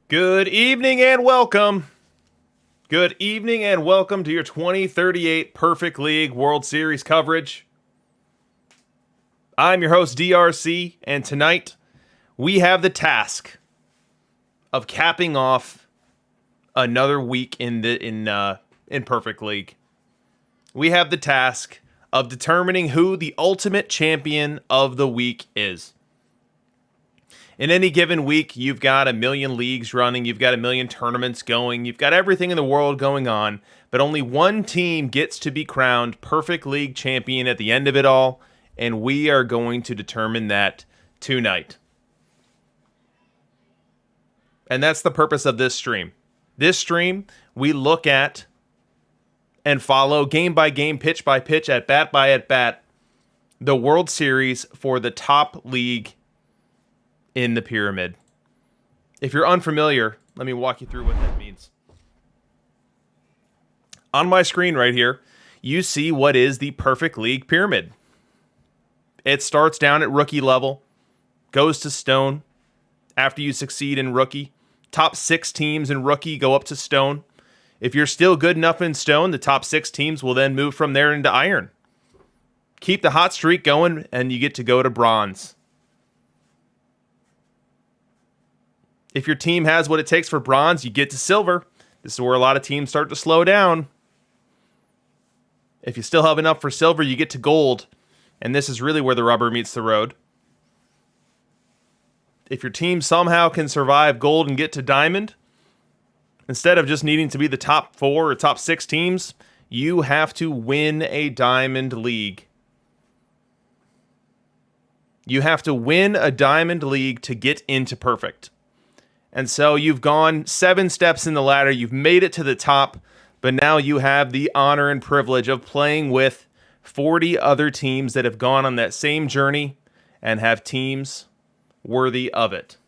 Good evening and welcome. Good evening and welcome to your 2038 Perfect League World Series coverage. I'm your host DRC, and tonight we have the task of capping off another week in Perfect League. We have the task of determining who the ultimate champion of the week is. In any given week, you've got a million leagues running, you've got a million tournaments going, you've got everything in the world going on, but only one team gets to be crowned Perfect League champion at the end of it all, and we are going to determine that tonight. And that's the purpose of this stream. This stream, we look at and follow game by game, pitch by pitch, at bat by at bat, the World Series for the top league in the pyramid. If you're unfamiliar, let me walk you through what that means. On my screen right here, you see what is the Perfect League pyramid. It starts down at rookie level, goes to stone after you succeed in rookie. Top 6 teams in rookie go up to stone. If you're still good enough in stone, the top 6 teams will then move from there into iron. Keep the hot streak going, and you get to go to bronze. If your team has what it takes for bronze, you get to silver. This is where a lot of teams start to slow down. If you still have enough for silver, you get to gold. And this is really where the rubber meets the road. If your team somehow can survive gold and get to diamond, instead of just needing to be the top 4 or top 6 teams, you have to win a diamond league. You have to win a diamond league to get into perfect. And so you've gone 7 steps in the ladder, you've made it to the top, but now you have the honor and privilege of playing with 40 other teams that have gone on that same journey and have teams worthy of it.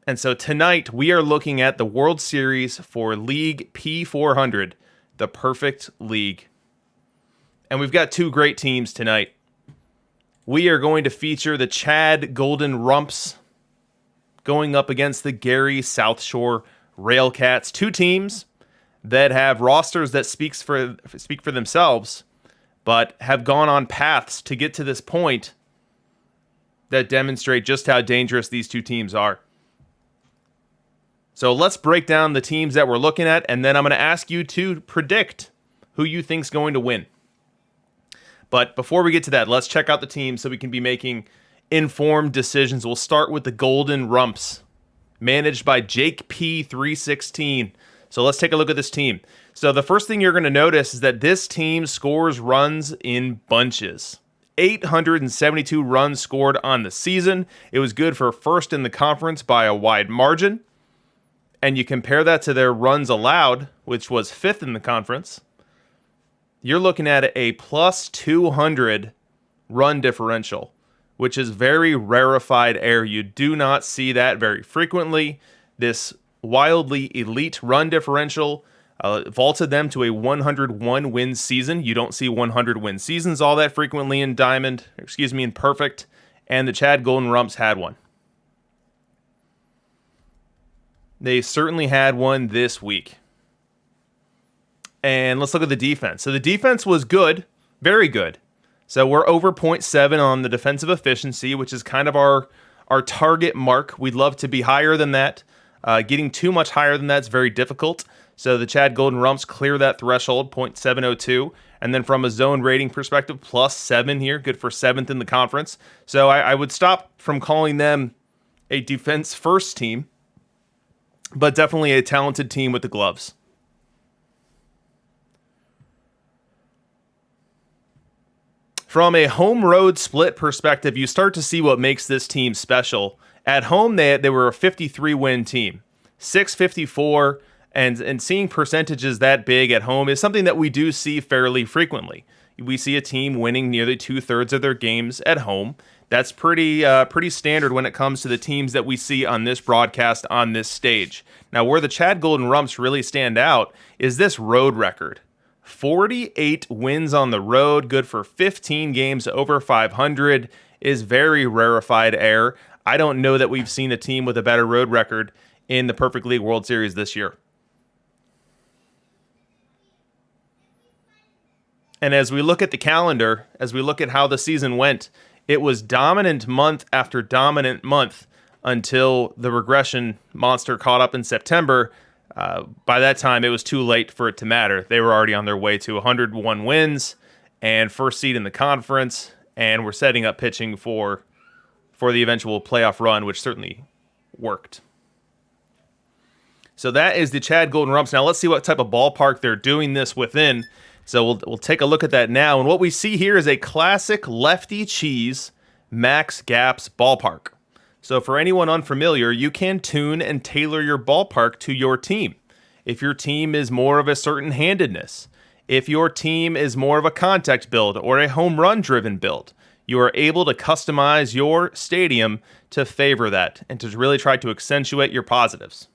And so tonight we are looking at the World Series for League P400, the Perfect League. And we've got 2 great teams tonight. We are going to feature the Chad Golden Rumps going up against the Gary Southshore Railcats, 2 teams that have rosters that speak for themselves, but have gone on paths to get to this point that demonstrate just how dangerous these 2 teams are. So let's break down the teams that we're looking at, and then I'm going to ask you to predict who you think's going to win. But before we get to that, let's check out the teams so we can be making informed decisions. We'll start with the Golden Rumps, managed by Jake P316. So let's take a look at this team. So the first thing you're going to notice is that this team scores runs in bunches. 872 runs scored on the season. It was good for first in the conference by a wide margin. And you compare that to their runs allowed, which was 5th in the conference. You're looking at a plus 200 run differential, which is very rarefied air. You do not see that very frequently. This wildly elite run differential vaulted them to a 101 win season. You don't see 100 win seasons all that frequently in in perfect, and the Chad Golden Rumps had one. They certainly had one this week. And let's look at the defense. So the defense was good, very good. So we're over 0.7 on the defensive efficiency, which is kind of our target mark. We'd love to be higher than that. Getting too much higher than that is very difficult. So the Chad Golden Rumps clear that threshold, 0.702. And then from a zone rating perspective, plus 7 here, good for 7th in the conference. So I would stop from calling them a defense first team, but definitely a talented team with the gloves. From a home road split perspective, you start to see what makes this team special. At home, they were a 53-win team, 654, and seeing percentages that big at home is something that we do see fairly frequently. We see a team winning nearly 2/3 of their games at home. That's pretty standard when it comes to the teams that we see on this broadcast on this stage. Now, where the Chad Golden Rumps really stand out is this road record. 48 wins on the road, good for 15 games over 500, is very rarefied air. I don't know that we've seen a team with a better road record in the Perfect League World Series this year. And as we look at the calendar, as we look at how the season went, it was dominant month after dominant month until the regression monster caught up in September. By that time, it was too late for it to matter. They were already on their way to 101 wins and first seed in the conference, and were setting up pitching for the eventual playoff run, which certainly worked. So that is the Chad Golden Rumps. Now let's see what type of ballpark they're doing this within. So we'll take a look at that now. And what we see here is a classic lefty cheese max gaps ballpark. So for anyone unfamiliar, you can tune and tailor your ballpark to your team. If your team is more of a certain handedness, if your team is more of a contact build or a home run driven build, you are able to customize your stadium to favor that and to really try to accentuate your positives.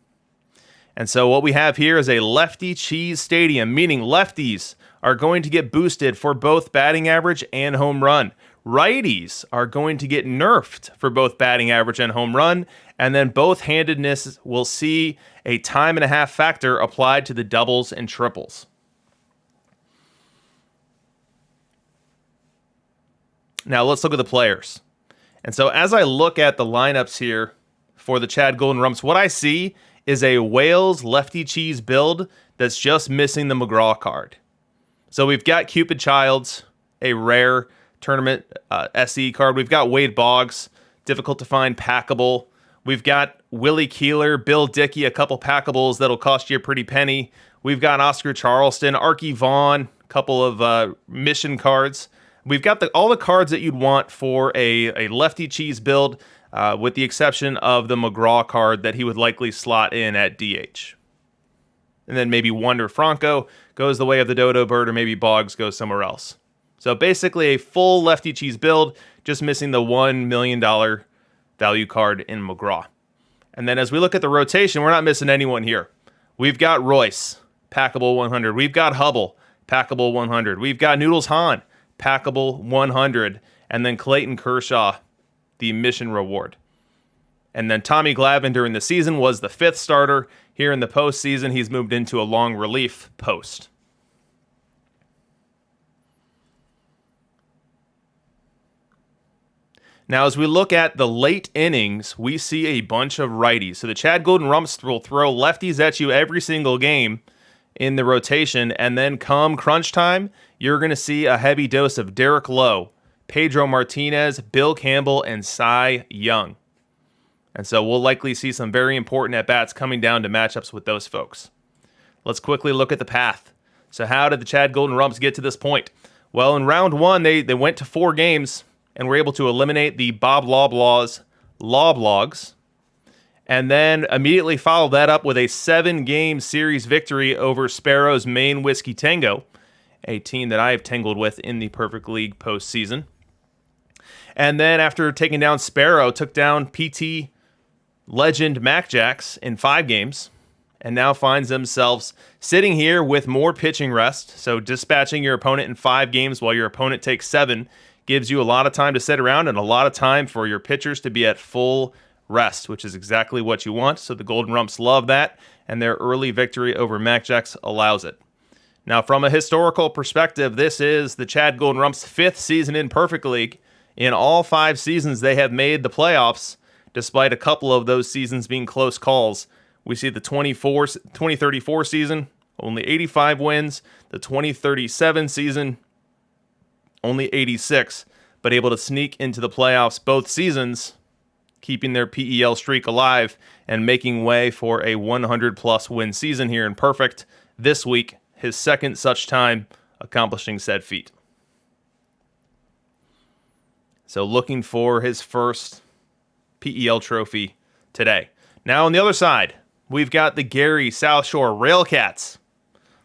And so what we have here is a lefty cheese stadium, meaning lefties are going to get boosted for both batting average and home run. Righties are going to get nerfed for both batting average and home run, and then both handedness will see a time and a half factor applied to the doubles and triples. Now let's look at the players. And so as I look at the lineups here for the Chad Golden Rumps, what I see is a Wales lefty cheese build that's just missing the McGraw card. So we've got Cupid Childs, a rare tournament SE card. We've got Wade Boggs, difficult to find, packable. We've got Willie Keeler, Bill Dickey, a couple packables that'll cost you a pretty penny. We've got Oscar Charleston, Archie Vaughn, a couple of mission cards. We've got all the cards that you'd want for a lefty cheese build, with the exception of the McGraw card that he would likely slot in at DH. And then maybe Wander Franco goes the way of the Dodo Bird, or maybe Boggs goes somewhere else. So basically a full lefty cheese build, just missing the $1 million value card in McGraw. And then as we look at the rotation, we're not missing anyone here. We've got Royce, packable 100. We've got Hubble, packable 100. We've got Noodles Hahn, packable 100. And then Clayton Kershaw, the mission reward. And then Tommy Glavine during the season was the 5th starter. Here in the postseason, he's moved into a long relief post. Now, as we look at the late innings, we see a bunch of righties. So the Chad Golden Rumps will throw lefties at you every single game in the rotation. And then come crunch time, you're going to see a heavy dose of Derek Lowe, Pedro Martinez, Bill Campbell, and Cy Young. And so we'll likely see some very important at-bats coming down to matchups with those folks. Let's quickly look at the path. So how did the Chad Golden Rumps get to this point? Well, in round one, they went to 4 games and were able to eliminate the Bob Loblaw's Loblogs, and then immediately followed that up with a 7-game series victory over Sparrow's Maine Whiskey Tango, a team that I have tangled with in the Perfect League postseason. And then after taking down Sparrow, took down PT legend Mac Jacks in 5 games, and now finds themselves sitting here with more pitching rest. So dispatching your opponent in 5 games while your opponent takes 7 gives you a lot of time to sit around and a lot of time for your pitchers to be at full rest, which is exactly what you want. So the Golden Rumps love that, and their early victory over Mac Jacks allows it. Now, from a historical perspective, this is the Chad Golden Rumps' 5th season in Perfect League. In all 5 seasons, they have made the playoffs, despite a couple of those seasons being close calls. We see the 2034 season, only 85 wins. The 2037 season, only 86, but able to sneak into the playoffs both seasons, keeping their PEL streak alive and making way for a 100-plus win season here in Perfect this week, his 2nd such time accomplishing said feat. So looking for his first PEL trophy today. Now on the other side, we've got the Gary Southshore Railcats.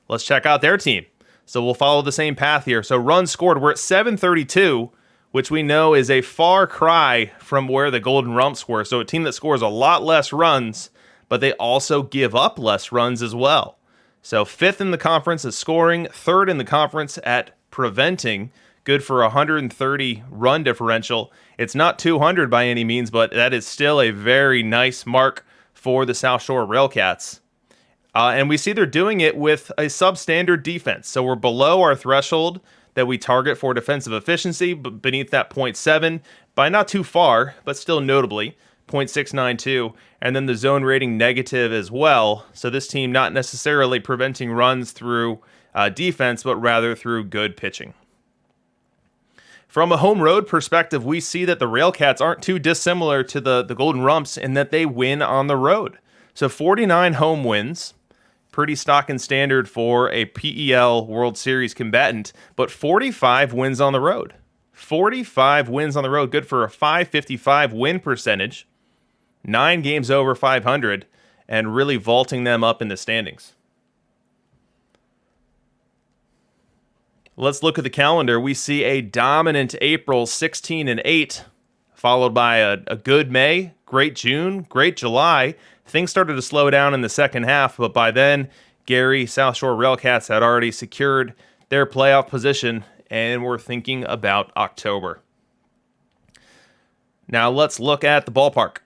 Let's check out their team. So we'll follow the same path here. So runs scored, we're at 732, which we know is a far cry from where the Golden Rumps were. So a team that scores a lot less runs, but they also give up less runs as well. So 5th in the conference is scoring, 3rd in the conference at preventing, good for 130 run differential. It's not 200 by any means, but that is still a very nice mark for the Southshore Railcats. And we see they're doing it with a substandard defense. So we're below our threshold that we target for defensive efficiency, but beneath that 0.7 by not too far, but still notably, 0.692. And then the zone rating negative as well. So this team not necessarily preventing runs through defense, but rather through good pitching. From a home road perspective, we see that the Railcats aren't too dissimilar to the Golden Rumps in that they win on the road. So 49 home wins, pretty stock and standard for a PEL World Series combatant, but 45 wins on the road. 45 wins on the road, good for a .555 win percentage, 9 games over 500, and really vaulting them up in the standings. Let's look at the calendar. We see a dominant April, 16-8, followed by a good May, great June, great July. Things started to slow down in the second half, but by then, Gary Southshore Railcats had already secured their playoff position, and we're thinking about October. Now let's look at the ballpark.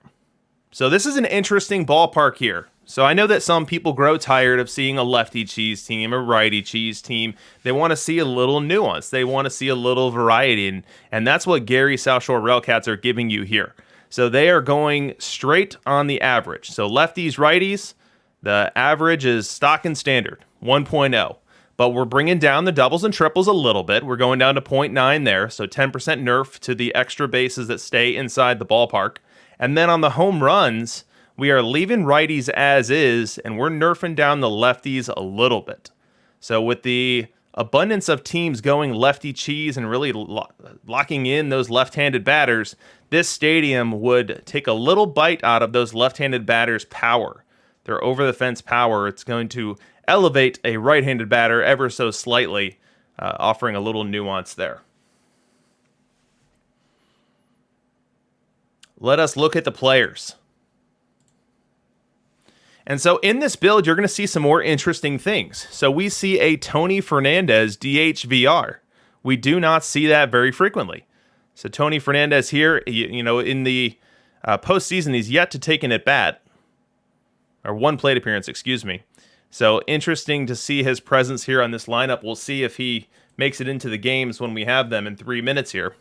So this is an interesting ballpark here. So I know that some people grow tired of seeing a lefty cheese team, a righty cheese team. They want to see a little nuance. They want to see a little variety, and that's what Gary Southshore Railcats are giving you here. So they are going straight on the average. So lefties, righties, the average is stock and standard, 1.0. But we're bringing down the doubles and triples a little bit. We're going down to 0.9 there, so 10% nerf to the extra bases that stay inside the ballpark. And then on the home runs, we are leaving righties as is, and we're nerfing down the lefties a little bit. So with the abundance of teams going lefty cheese and really locking in those left-handed batters, this stadium would take a little bite out of those left-handed batters' power. Their over-the-fence power. It's going to elevate a right-handed batter ever so slightly, offering a little nuance there. Let us look at the players. And so in this build, you're going to see some more interesting things. So we see a Tony Fernandez DHVR. We do not see that very frequently. So Tony Fernandez here, in the postseason, he's yet to take an at-bat. Or one plate appearance, excuse me. So interesting to see his presence here on this lineup. We'll see if he makes it into the games when we have them in 3 minutes here.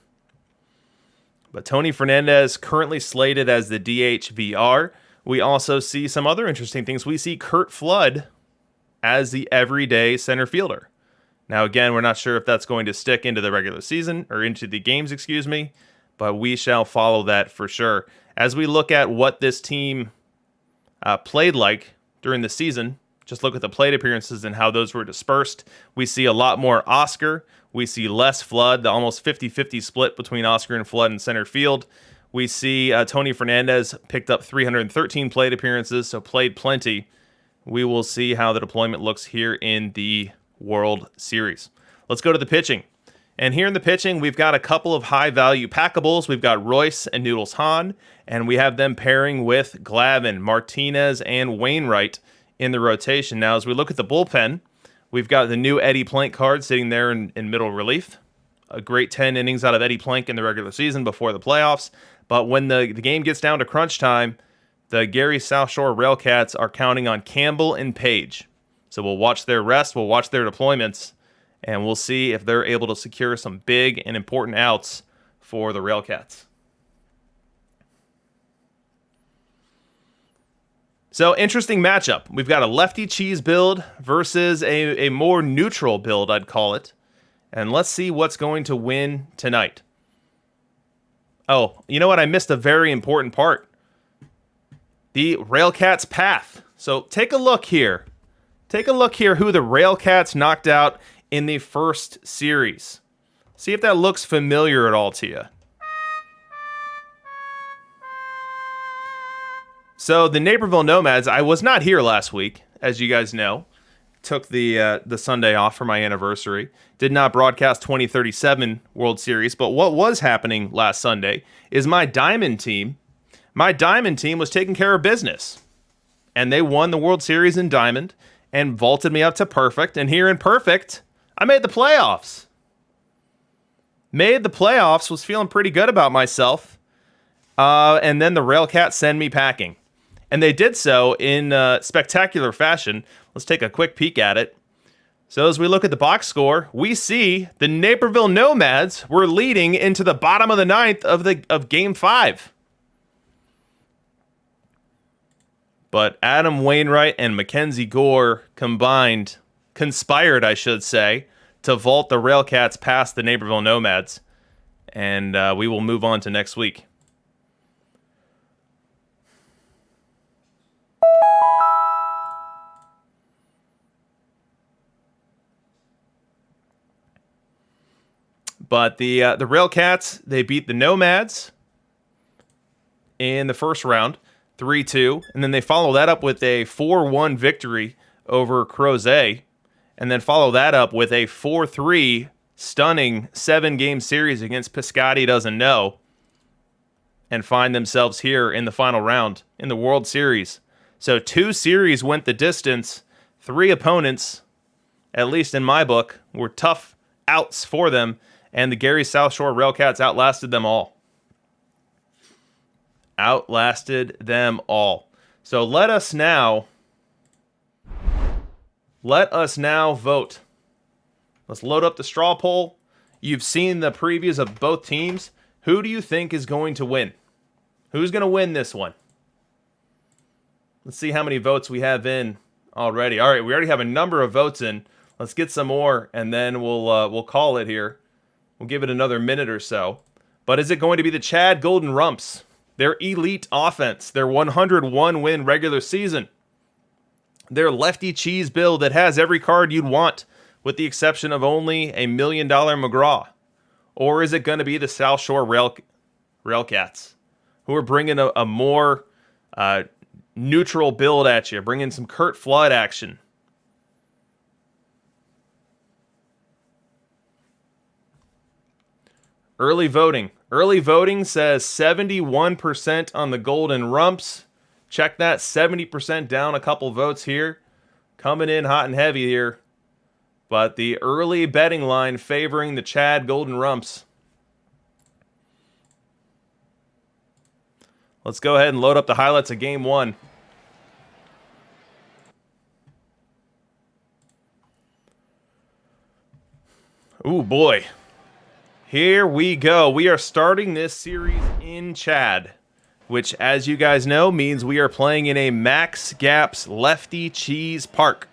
But Tony Fernandez currently slated as the DHVR. We also see some other interesting things. We see Curt Flood as the everyday center fielder. Now, again, we're not sure if that's going to stick into the regular season or into the games, but we shall follow that for sure. As we look at what this team played like during the season, just look at the plate appearances and how those were dispersed. We see a lot more Oscar. We see less Flood, the almost 50-50 split between Oscar and Flood in center field. We see Tony Fernandez picked up 313 plate appearances, so played plenty. We will see how the deployment looks here in the World Series. Let's go to the pitching. And here in the pitching, we've got a couple of high-value packables. We've got Royce and Noodles Hahn, and we have them pairing with Glavine, Martinez, and Wainwright in the rotation. Now, as we look at the bullpen, we've got the new Eddie Plank card sitting there in middle relief. A great 10 innings out of Eddie Plank in the regular season before the playoffs. But when the game gets down to crunch time, the Gary Southshore Railcats are counting on Campbell and Paige. So we'll watch their rest, we'll watch their deployments, and we'll see if they're able to secure some big and important outs for the Railcats. So interesting matchup. We've got a lefty cheese build versus a more neutral build, I'd call it. And let's see what's going to win tonight. Oh, you know what? I missed a very important part. The Railcats path. So take a look here. Take a look here who the Railcats knocked out in the first series. See if that looks familiar at all to you. So the Naperville Nomads, I was not here last week, as you guys know. Took the Sunday off for my anniversary. Did not broadcast 2037 World Series, but what was happening last Sunday is my Diamond team was taking care of business. And they won the World Series in Diamond and vaulted me up to perfect. And here in perfect, I made the playoffs. Made the playoffs, was feeling pretty good about myself. And then the Railcats send me packing. And they did so in spectacular fashion. Let's take a quick peek at it. So as we look at the box score, we see the Naperville Nomads were leading into the bottom of the ninth of Game 5. But Adam Wainwright and Mackenzie Gore conspired, I should say, to vault the Railcats past the Naperville Nomads. And we will move on to next week. But the Railcats, they beat the Nomads in the first round, 3-2. And then they follow that up with a 4-1 victory over Crozet. And then follow that up with a 4-3 stunning 7-game series against Piscotty Doesn't Know. And find themselves here in the final round in the World Series. So 2 series went the distance. 3 opponents, at least in my book, were tough outs for them. And the Gary Southshore Railcats outlasted them all. Outlasted them all. So let us now vote. Let's load up the straw poll. You've seen the previews of both teams. Who do you think is going to win? Who's going to win this one? Let's see how many votes we have in already. All right, we already have a number of votes in. Let's get some more, and then we'll call it here. We'll give it another minute or so. But is it going to be the Chad Golden Rumps? Their elite offense, their 101-win regular season, their lefty cheese build that has every card you'd want, with the exception of only a $1 million McGraw? Or is it going to be the Southshore Railcats, who are bringing a more neutral build at you, bringing some Curt Flood action? Early voting. Early voting says 71% on the Golden Rumps. Check that, 70% down, a couple votes here. Coming in hot and heavy here. But the early betting line favoring the Chad Golden Rumps. Let's go ahead and load up the highlights of Game 1. Ooh, boy. Here we go. We are starting this series in Chad, which, as you guys know, means we are playing in a Max Gaps Lefty Cheese Park.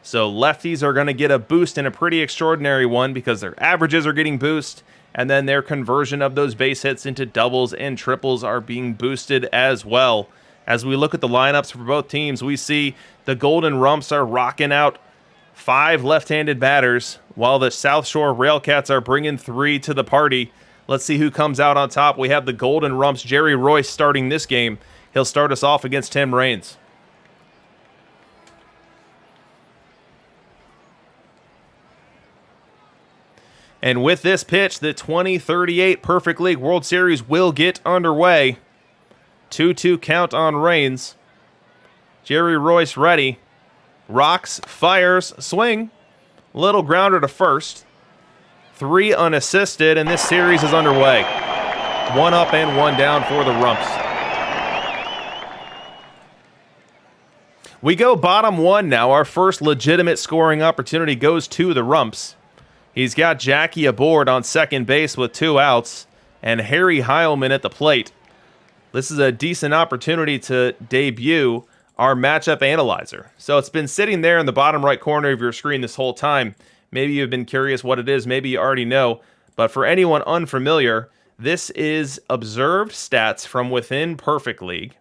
So lefties are going to get a boost in a pretty extraordinary one because their averages are getting boosted, and then their conversion of those base hits into doubles and triples are being boosted as well. As we look at the lineups for both teams, we see the Golden Rumps are rocking out 5 left-handed batters, while the Southshore Railcats are bringing 3 to the party. Let's see who comes out on top. We have the Golden Rumps, Jerry Royce, starting this game. He'll start us off against Tim Raines. And with this pitch, the 2038 Perfect League World Series will get underway. 2-2 count on Raines. Jerry Royce ready. Rocks, fires, swing. Little grounder to first. 3 unassisted, and this series is underway. 1 up and 1 down for the Rumps. We go bottom 1 now. Our first legitimate scoring opportunity goes to the Rumps. He's got Jackie aboard on second base with 2 outs, and Harry Heilman at the plate. This is a decent opportunity to debut our matchup analyzer. So it's been sitting there in the bottom right corner of your screen this whole time. Maybe you've been curious what it is. Maybe you already know. But for anyone unfamiliar, this is observed stats from within Perfect League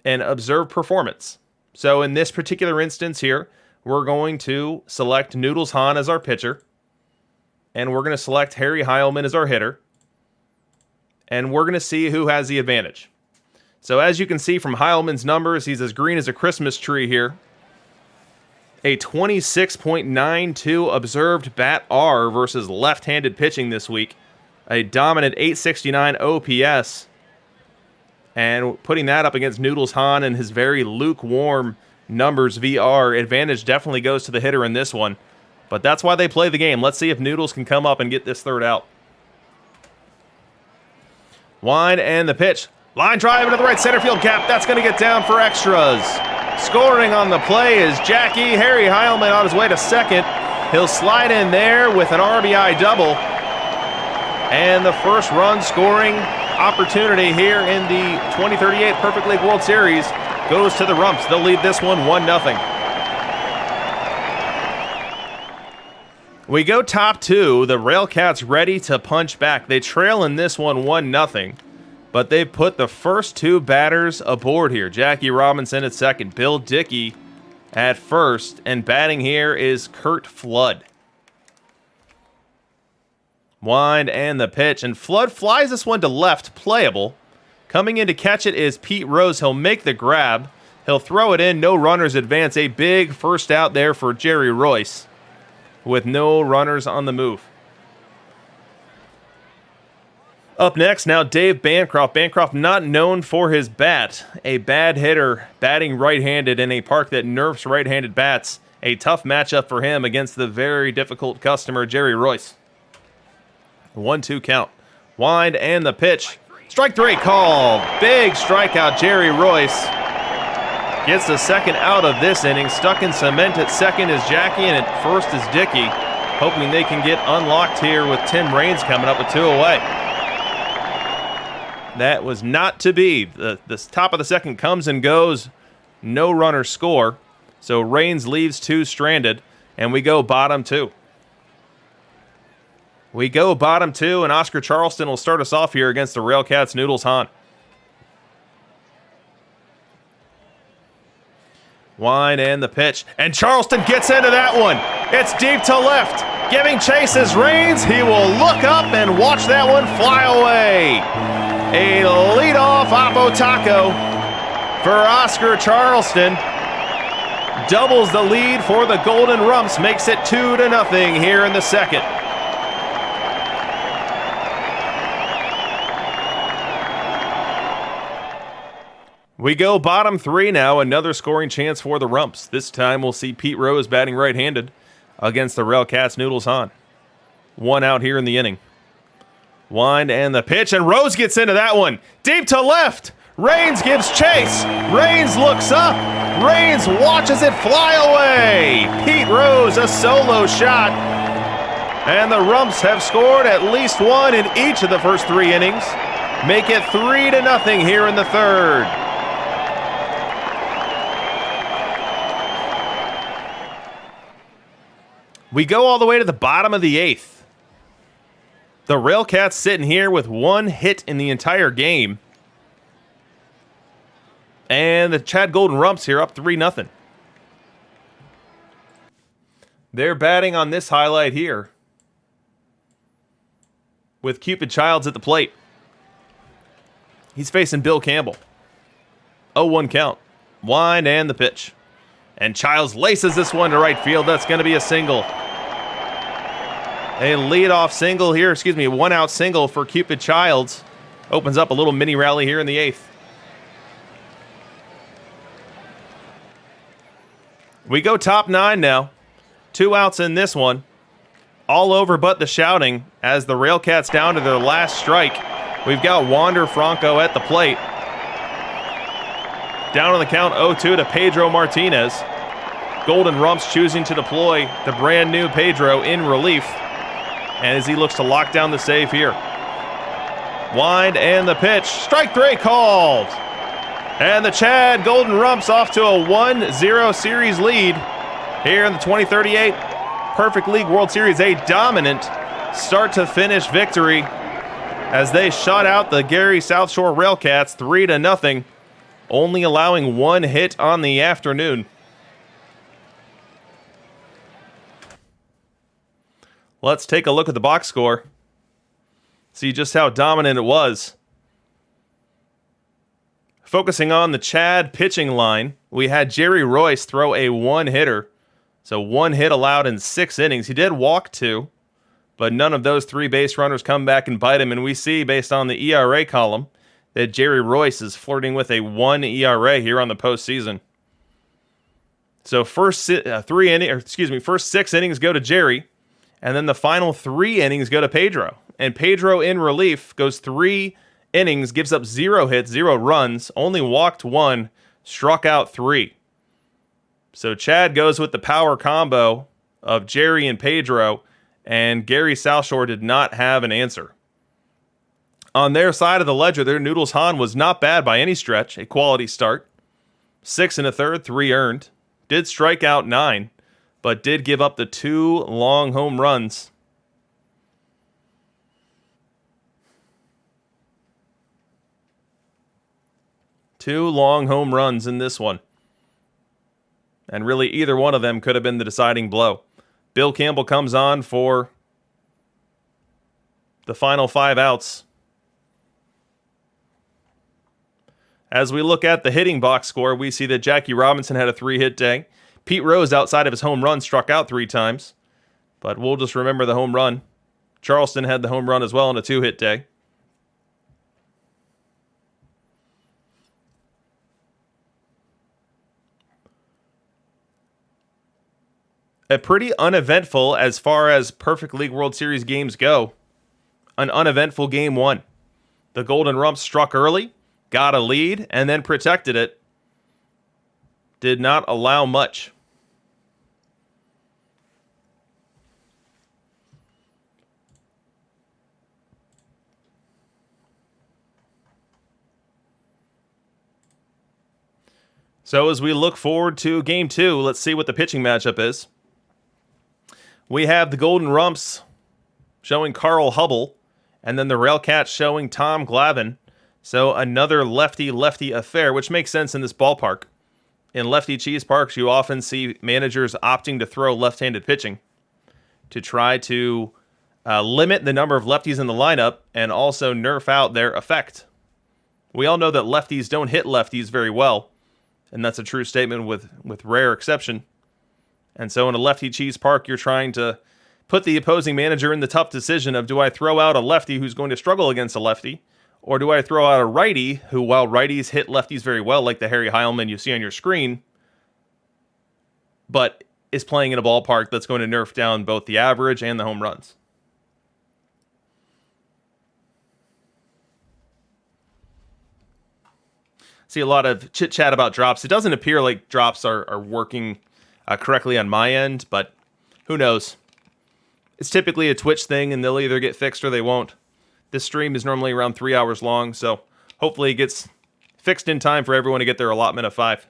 and observed performance. So in this particular instance here, we're going to select Noodles Hahn as our pitcher. And we're going to select Harry Heilman as our hitter. And we're going to see who has the advantage. So as you can see from Heilman's numbers, he's as green as a Christmas tree here. A 26.92 observed bat R versus left-handed pitching this week. A dominant 869 OPS. And putting that up against Noodles Hahn and his very lukewarm numbers VR, advantage definitely goes to the hitter in this one. But that's why they play the game. Let's see if Noodles can come up and get this third out. Wind and the pitch. Line drive into the right center field gap. That's going to get down for extras. Scoring on the play is Jackie. Harry Heilman on his way to second. He'll slide in there with an RBI double. And the first run scoring opportunity here in the 2038 Perfect League World Series goes to the Rumps. They'll lead this one 1-0. We go top two. The Railcats ready to punch back. They trail in this one 1-0. But they put the first two batters aboard here. Jackie Robinson at second, Bill Dickey at first, and batting here is Kurt Flood. Wind and the pitch, and Flood flies this one to left, playable. Coming in to catch it is Pete Rose. He'll make the grab. He'll throw it in. No runners advance. A big first out there for Jerry Royce with no runners on the move. Up next, now Dave Bancroft. Bancroft not known for his bat. A bad hitter, batting right-handed in a park that nerfs right-handed bats. A tough matchup for him against the very difficult customer, Jerry Royce. 1-2 count. Wind and the pitch. Strike three called. Big strikeout, Jerry Royce. Gets the second out of this inning. Stuck in cement at second is Jackie, and at first is Dickey. Hoping they can get unlocked here with Tim Raines coming up with two away. That was not to be. The top of the second comes and goes. No runner score. So Raines leaves two stranded, and we go bottom two. We go bottom two, and Oscar Charleston will start us off here against the Railcats' Noodles Hahn. Wind and the pitch, and Charleston gets into that one. It's deep to left. Giving chase is Raines. He will look up and watch that one fly away. A leadoff Oppo Taco for Oscar Charleston. Doubles the lead for the Golden Rumps. Makes it 2-0 here in the second. We go bottom three now. Another scoring chance for the Rumps. This time we'll see Pete Rose batting right-handed against the Railcats' Noodles Hahn. One out here in the inning. Wind and the pitch, and Rose gets into that one. Deep to left. Raines gives chase. Raines looks up. Raines watches it fly away. Pete Rose, a solo shot. And the Rumps have scored at least one in each of the first three innings. Make it 3-0 here in the third. We go all the way to the bottom of the eighth. The Railcats sitting here with one hit in the entire game. And the Chad Golden Rumps here up 3-0. They're batting on this highlight here with Cupid Childs at the plate. He's facing Bill Campbell. 0-1 count. Wind and the pitch. And Childs laces this one to right field. That's going to be a single. A leadoff single here, one out single for Cupid Childs. Opens up a little mini rally here in the eighth. We go top nine now. 2 outs in this one. All over but the shouting as the Railcats down to their last strike. We've got Wander Franco at the plate. Down on the count 0-2 to Pedro Martinez. Golden Rumps choosing to deploy the brand new Pedro in relief. And as he looks to lock down the save here. Wind and the pitch. Strike three called. And the Chad Golden Rumps off to a 1-0 series lead here in the 2038 Perfect League World Series. A dominant start-to-finish victory as they shut out the Gary Southshore Railcats 3-0, only allowing one hit on the afternoon. Let's take a look at the box score. See just how dominant it was. Focusing on the Chad pitching line, we had Jerry Royce throw a one-hitter. So one hit allowed in 6 innings. He did walk 2, but none of those 3 base runners come back and bite him. And we see, based on the ERA column, that Jerry Royce is flirting with a 1 ERA here on the postseason. So first 6 innings go to Jerry, and then the final 3 innings go to Pedro. And Pedro in relief goes 3 innings, gives up 0 hits, 0 runs, only walked 1, struck out 3. So Chad goes with the power combo of Jerry and Pedro, and Gary Southshore did not have an answer. On their side of the ledger, their Noodles Hahn was not bad by any stretch, a quality start. 6 1/3, 3 earned. Did strike out 9, but did give up the 2 long home runs. Two long home runs in this one. And really, either one of them could have been the deciding blow. Bill Campbell comes on for the final 5 outs. As we look at the hitting box score, we see that Jackie Robinson had a 3-hit day. Pete Rose, outside of his home run, struck out 3 times. But we'll just remember the home run. Charleston had the home run as well on a 2-hit day. A pretty uneventful, as far as Perfect League World Series games go, an uneventful game 1. The Golden Rumps struck early, got a lead, and then protected it. Did not allow much. So as we look forward to game 2, let's see what the pitching matchup is. We have the Golden Rumps showing Carl Hubble, and then the Railcats showing Tom Glavine. So another lefty-lefty affair, which makes sense in this ballpark. In lefty cheese parks, you often see managers opting to throw left-handed pitching to try to limit the number of lefties in the lineup and also nerf out their effect. We all know that lefties don't hit lefties very well, and that's a true statement with rare exception. And so in a lefty cheese park, you're trying to put the opposing manager in the tough decision of, do I throw out a lefty who's going to struggle against a lefty, or do I throw out a righty who, while righties hit lefties very well, like the Harry Heilman you see on your screen, but is playing in a ballpark that's going to nerf down both the average and the home runs? See a lot of chit-chat about drops. It doesn't appear like drops are working correctly on my end, but who knows? It's typically a Twitch thing, and they'll either get fixed or they won't. This stream is normally around 3 hours long, so hopefully it gets fixed in time for everyone to get their allotment of 5.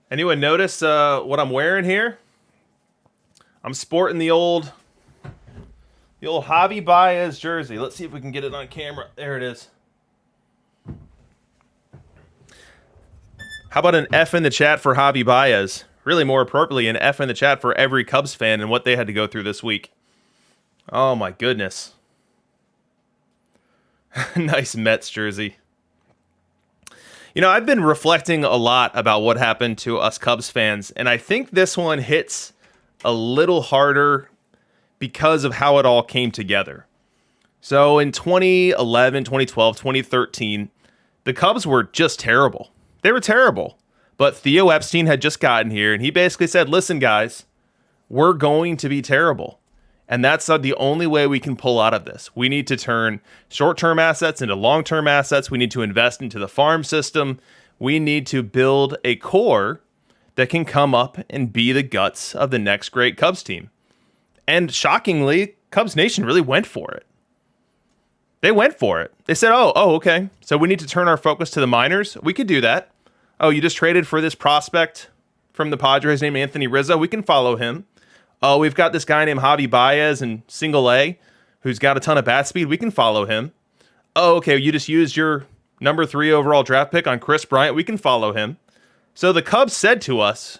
Anyone notice what I'm wearing here? I'm sporting the old Javi Baez jersey. Let's see if we can get it on camera. There it is. How about an F in the chat for Javi Baez? Really, more appropriately, an F in the chat for every Cubs fan and what they had to go through this week. Oh my goodness. Nice Mets jersey. You know, I've been reflecting a lot about what happened to us Cubs fans, and I think this one hits a little harder because of how it all came together. So in 2011, 2012, 2013, the Cubs were just terrible. They were terrible. But Theo Epstein had just gotten here, and he basically said, listen, guys, we're going to be terrible. And that's the only way we can pull out of this. We need to turn short-term assets into long-term assets. We need to invest into the farm system. We need to build a core that can come up and be the guts of the next great Cubs team. And shockingly, Cubs Nation really went for it. They went for it. They said, oh, okay. So we need to turn our focus to the minors. We could do that. Oh, you just traded for this prospect from the Padres named Anthony Rizzo. We can follow him. Oh, we've got this guy named Javi Baez in single A who's got a ton of bat speed. We can follow him. Oh, okay. You just used your number 3 overall draft pick on Chris Bryant. We can follow him. So the Cubs said to us,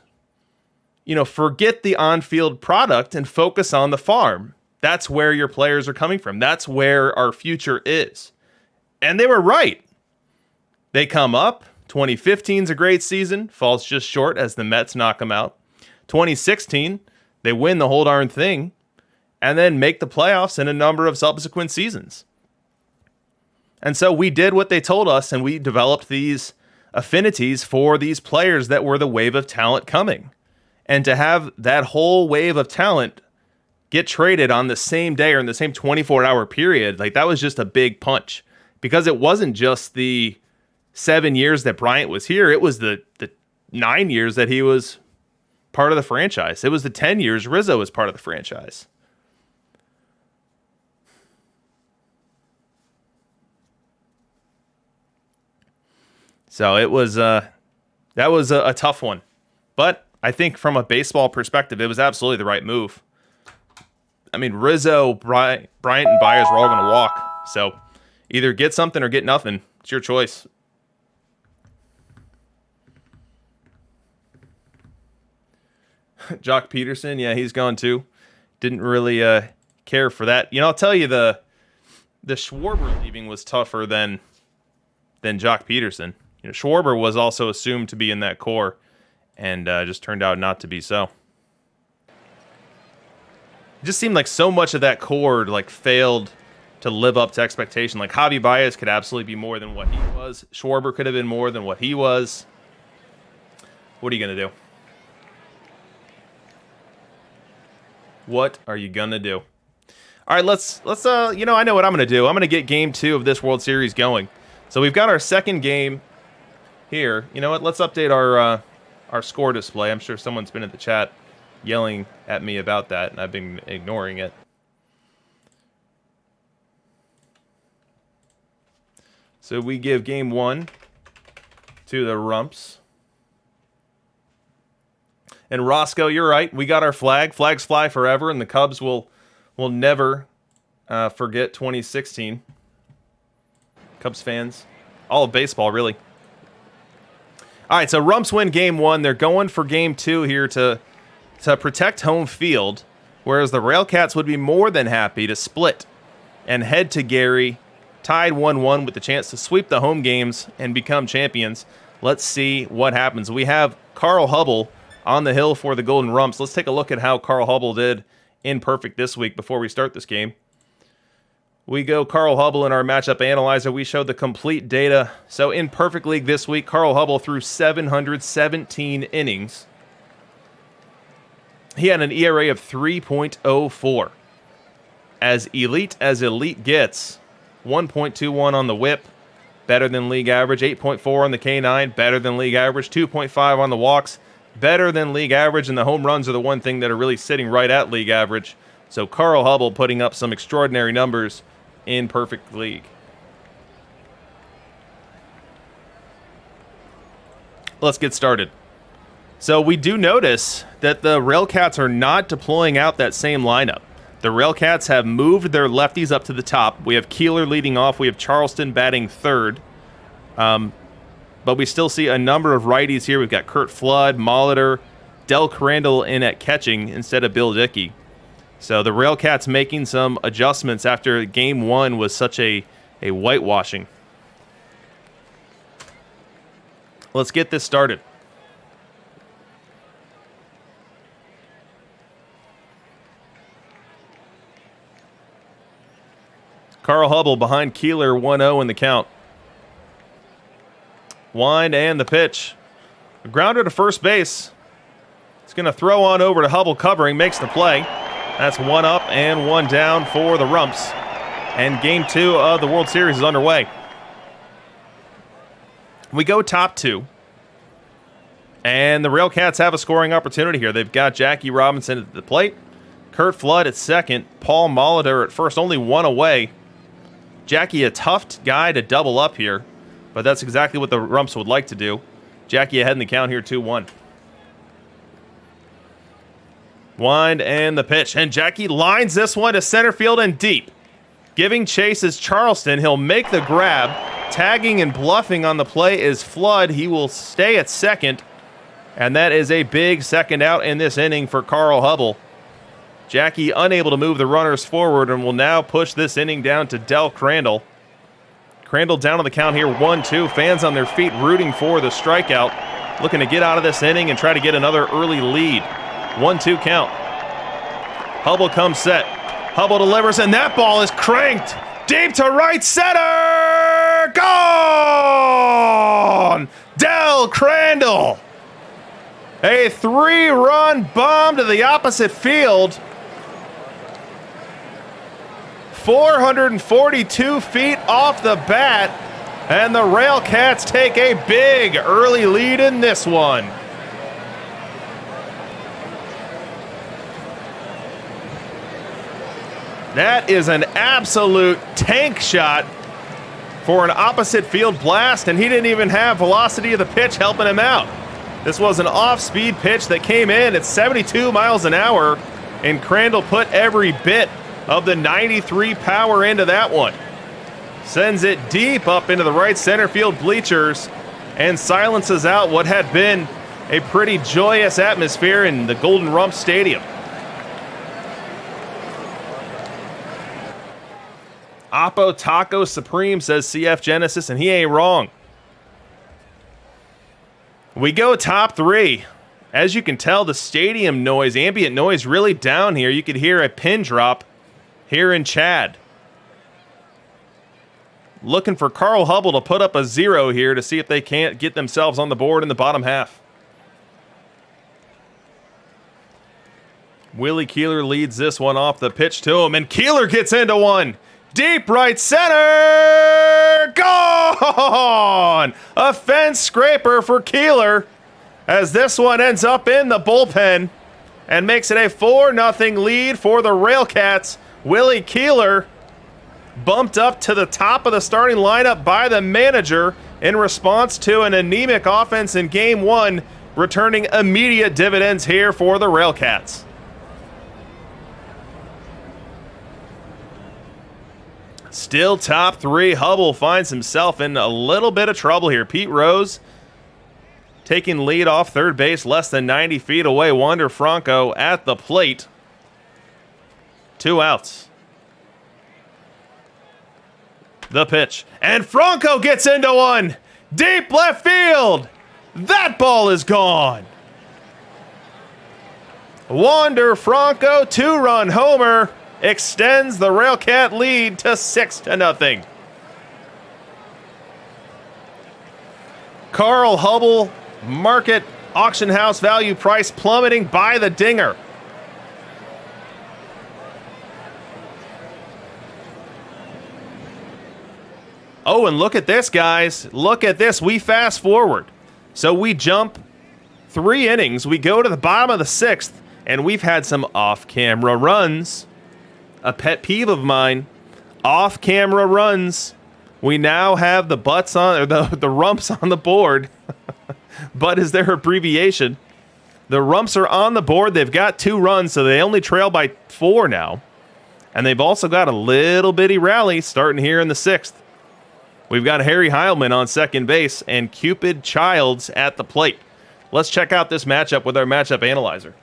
forget the on-field product and focus on the farm. That's where your players are coming from. That's where our future is. And they were right. They come up. 2015 is a great season. Falls just short as the Mets knock them out. 2016, they win the whole darn thing. and then make the playoffs in a number of subsequent seasons. And so we did what they told us, and we developed these affinities for these players that were the wave of talent coming. And to have that whole wave of talent get traded on the same day or in the same 24-hour period, like that was just a big punch. Because it wasn't just the 7 years that Bryant was here, it was the 9 years that he was part of the franchise. It was the 10 years Rizzo was part of the franchise. So it was that was a tough one. But I think from a baseball perspective, it was absolutely the right move. I mean, Rizzo, Bryant, and Baez were all going to walk. So either get something or get nothing. It's your choice. Jock Peterson, yeah, he's gone too. Didn't really care for that. You know, I'll tell you, the Schwarber leaving was tougher than Jock Peterson. You know, Schwarber was also assumed to be in that core, and just turned out not to be so. It just seemed like so much of that core like failed to live up to expectation. Like Javi Baez could absolutely be more than what he was. Schwarber could have been more than what he was. What are you gonna do? What are you gonna do? All right, let's you know, I know what I'm gonna do. I'm gonna get game 2 of this World Series going. So we've got our second game here. You know what? Let's update our score display. I'm sure someone's been in the chat yelling at me about that, and I've been ignoring it. So we give game 1 to the Rumps. And Roscoe, you're right. We got our flag. Flags fly forever, and the Cubs will never forget 2016. Cubs fans, all of baseball, really. All right, so Rumps win game 1. They're going for game 2 here to protect home field, whereas the Railcats would be more than happy to split and head to Gary, tied 1-1 with the chance to sweep the home games and become champions. Let's see what happens. We have Carl Hubble on the hill for the Golden Rumps. Let's take a look at how Carl Hubble did in Perfect this week before we start this game. We go Carl Hubble in our matchup analyzer. We show the complete data. So in Perfect League this week, Carl Hubble threw 717 innings. He had an ERA of 3.04. As elite gets, 1.21 on the whip, better than league average, 8.4 on the K9, better than league average, 2.5 on the walks, better than league average, and the home runs are the one thing that are really sitting right at league average. So Carl Hubble putting up some extraordinary numbers in Perfect League. Let's get started. So we do notice that the Railcats are not deploying out that same lineup. The Railcats have moved their lefties up to the top. We have Keeler leading off. We have Charleston batting third. But we still see a number of righties here. We've got Kurt Flood, Molitor, Del Crandall in at catching instead of Bill Dickey. So the Railcats making some adjustments after game 1 was such a whitewashing. Let's get this started. Carl Hubble behind Keeler, 1-0 in the count. Wind and the pitch. A grounder to first base. It's going to throw on over to Hubble covering, makes the play. That's 1 up and 1 down for the Rumps. And game 2 of the World Series is underway. We go top 2. And the Railcats have a scoring opportunity here. They've got Jackie Robinson at the plate. Kurt Flood at second. Paul Molitor at first, only 1 away. Jackie, a tough guy to double up here, but that's exactly what the Rumps would like to do. Jackie ahead in the count here, 2-1. Wind and the pitch, and Jackie lines this one to center field and deep. Giving chase is Charleston. He'll make the grab. Tagging and bluffing on the play is Flood. He will stay at second, and that is a big second out in this inning for Carl Hubble. Jackie unable to move the runners forward and will now push this inning down to Del Crandall. Crandall down on the count here, 1-2. Fans on their feet rooting for the strikeout. Looking to get out of this inning and try to get another early lead. 1-2 count. Hubble comes set. Hubble delivers, and that ball is cranked deep to right center. Gone! Del Crandall. A 3-run bomb to the opposite field. 442 feet off the bat, and the Railcats take a big early lead in this one. That is an absolute tank shot for an opposite field blast, and he didn't even have velocity of the pitch helping him out. This was an off-speed pitch that came in at 72 miles an hour, and Crandall put every bit of the 93 power into that one. Sends it deep up into the right center field bleachers and silences out what had been a pretty joyous atmosphere in the Golden Rumps Stadium. Oppo Taco Supreme, says CF Genesis, and he ain't wrong. We go top 3. As you can tell, the stadium noise, ambient noise, really down here. You could hear a pin drop here in Chad. Looking for Carl Hubble to put up a 0 here to see if they can't get themselves on the board in the bottom half. Willie Keeler leads this one off the pitch to him, and Keeler gets into one. Deep right center. Gone! A fence scraper for Keeler as this one ends up in the bullpen and makes it a 4-0 lead for the Railcats. Willie Keeler bumped up to the top of the starting lineup by the manager in response to an anemic offense in Game 1, returning immediate dividends here for the Railcats. Still top 3. Hubble finds himself in a little bit of trouble here. Pete Rose taking lead off third base, less than 90 feet away. Wander Franco at the plate. 2 outs. The pitch. And Franco gets into one. Deep left field. That ball is gone. Wander Franco, 2-run homer, extends the Railcat lead to 6-0. Carl Hubble, market auction house value price plummeting by the dinger. Oh, and look at this, guys. Look at this. We fast forward. So we jump 3 innings. We go to the bottom of the 6th, and we've had some off-camera runs. A pet peeve of mine. Off-camera runs. We now have the butts on, or the rumps on the board. Butt is their abbreviation. The Rumps are on the board. They've got 2 runs, so they only trail by 4 now. And they've also got a little bitty rally starting here in the 6th. We've got Harry Heilman on second base and Cupid Childs at the plate. Let's check out this matchup with our matchup analyzer.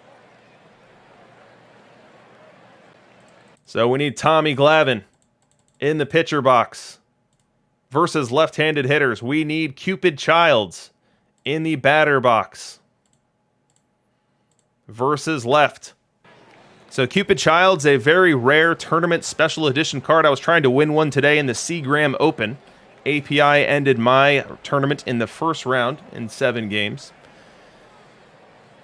So we need Tommy Glavine in the pitcher box versus left-handed hitters. We need Cupid Childs in the batter box versus left. So Cupid Childs, a very rare tournament special edition card. I was trying to win one today in the Seagram Open. API ended my tournament in the first round in 7 games.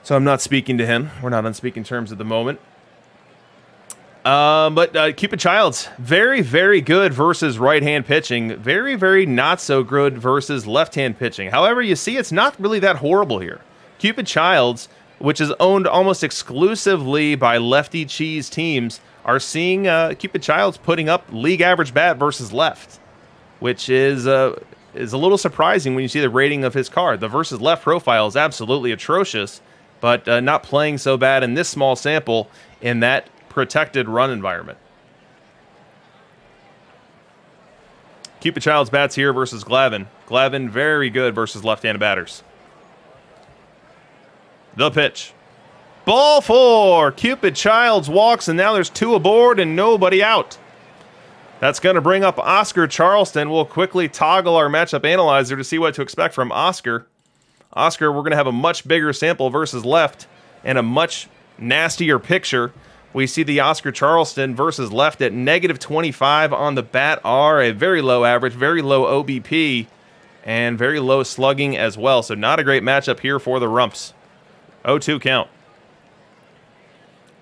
So I'm not speaking to him. We're not on speaking terms at the moment. But Cupid Childs, very, very good versus right-hand pitching. Very, very not so good versus left-hand pitching. However, you see it's not really that horrible here. Cupid Childs, which is owned almost exclusively by lefty cheese teams, are seeing Cupid Childs putting up league average bat versus left, which is a little surprising when you see the rating of his card. The versus left profile is absolutely atrocious, but not playing so bad in this small sample in that protected run environment. Cupid Childs bats here versus Glavine. Glavine very good versus left-handed batters. The pitch. Ball 4. Cupid Childs walks, and now there's 2 aboard and nobody out. That's going to bring up Oscar Charleston. We'll quickly toggle our matchup analyzer to see what to expect from Oscar. Oscar, we're going to have a much bigger sample versus left and a much nastier picture. We see the Oscar Charleston versus left at -25 on the bat R, a very low average, very low OBP, and very low slugging as well. So not a great matchup here for the Rumps. 0-2 count.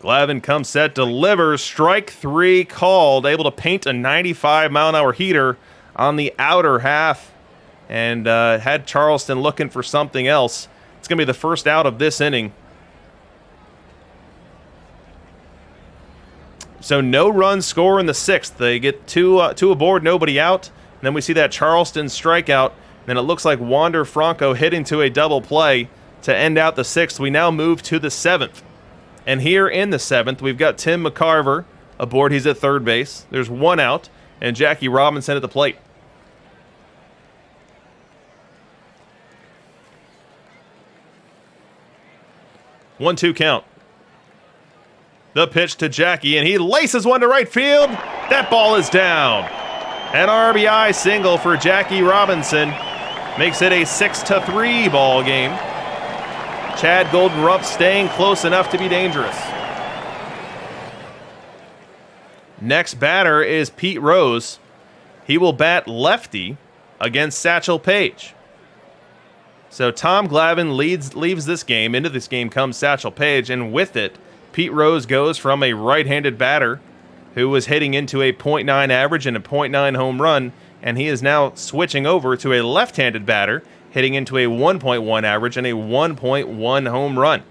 Glavin comes set, delivers, strike 3 called, able to paint a 95-mile-an-hour heater on the outer half, and had Charleston looking for something else. It's going to be the first out of this inning. So no run score in the 6th. They get two aboard, nobody out. And then we see that Charleston strikeout. Then it looks like Wander Franco hitting to a double play to end out the 6th. We now move to the 7th. And here in the 7th, we've got Tim McCarver aboard. He's at third base. There's 1 out, and Jackie Robinson at the plate. One, 2 count. The pitch to Jackie, and he laces one to right field. That ball is down. An RBI single for Jackie Robinson makes it a 6-3 ball game. Chad Golden Rumps staying close enough to be dangerous. Next batter is Pete Rose. He will bat lefty against Satchel Paige. So Tom Glavin leaves this game. Into this game comes Satchel Paige, and with it, Pete Rose goes from a right-handed batter who was hitting into a .9 average and a .9 home run, and he is now switching over to a left-handed batter hitting into a 1.1 average and a 1.1 home run.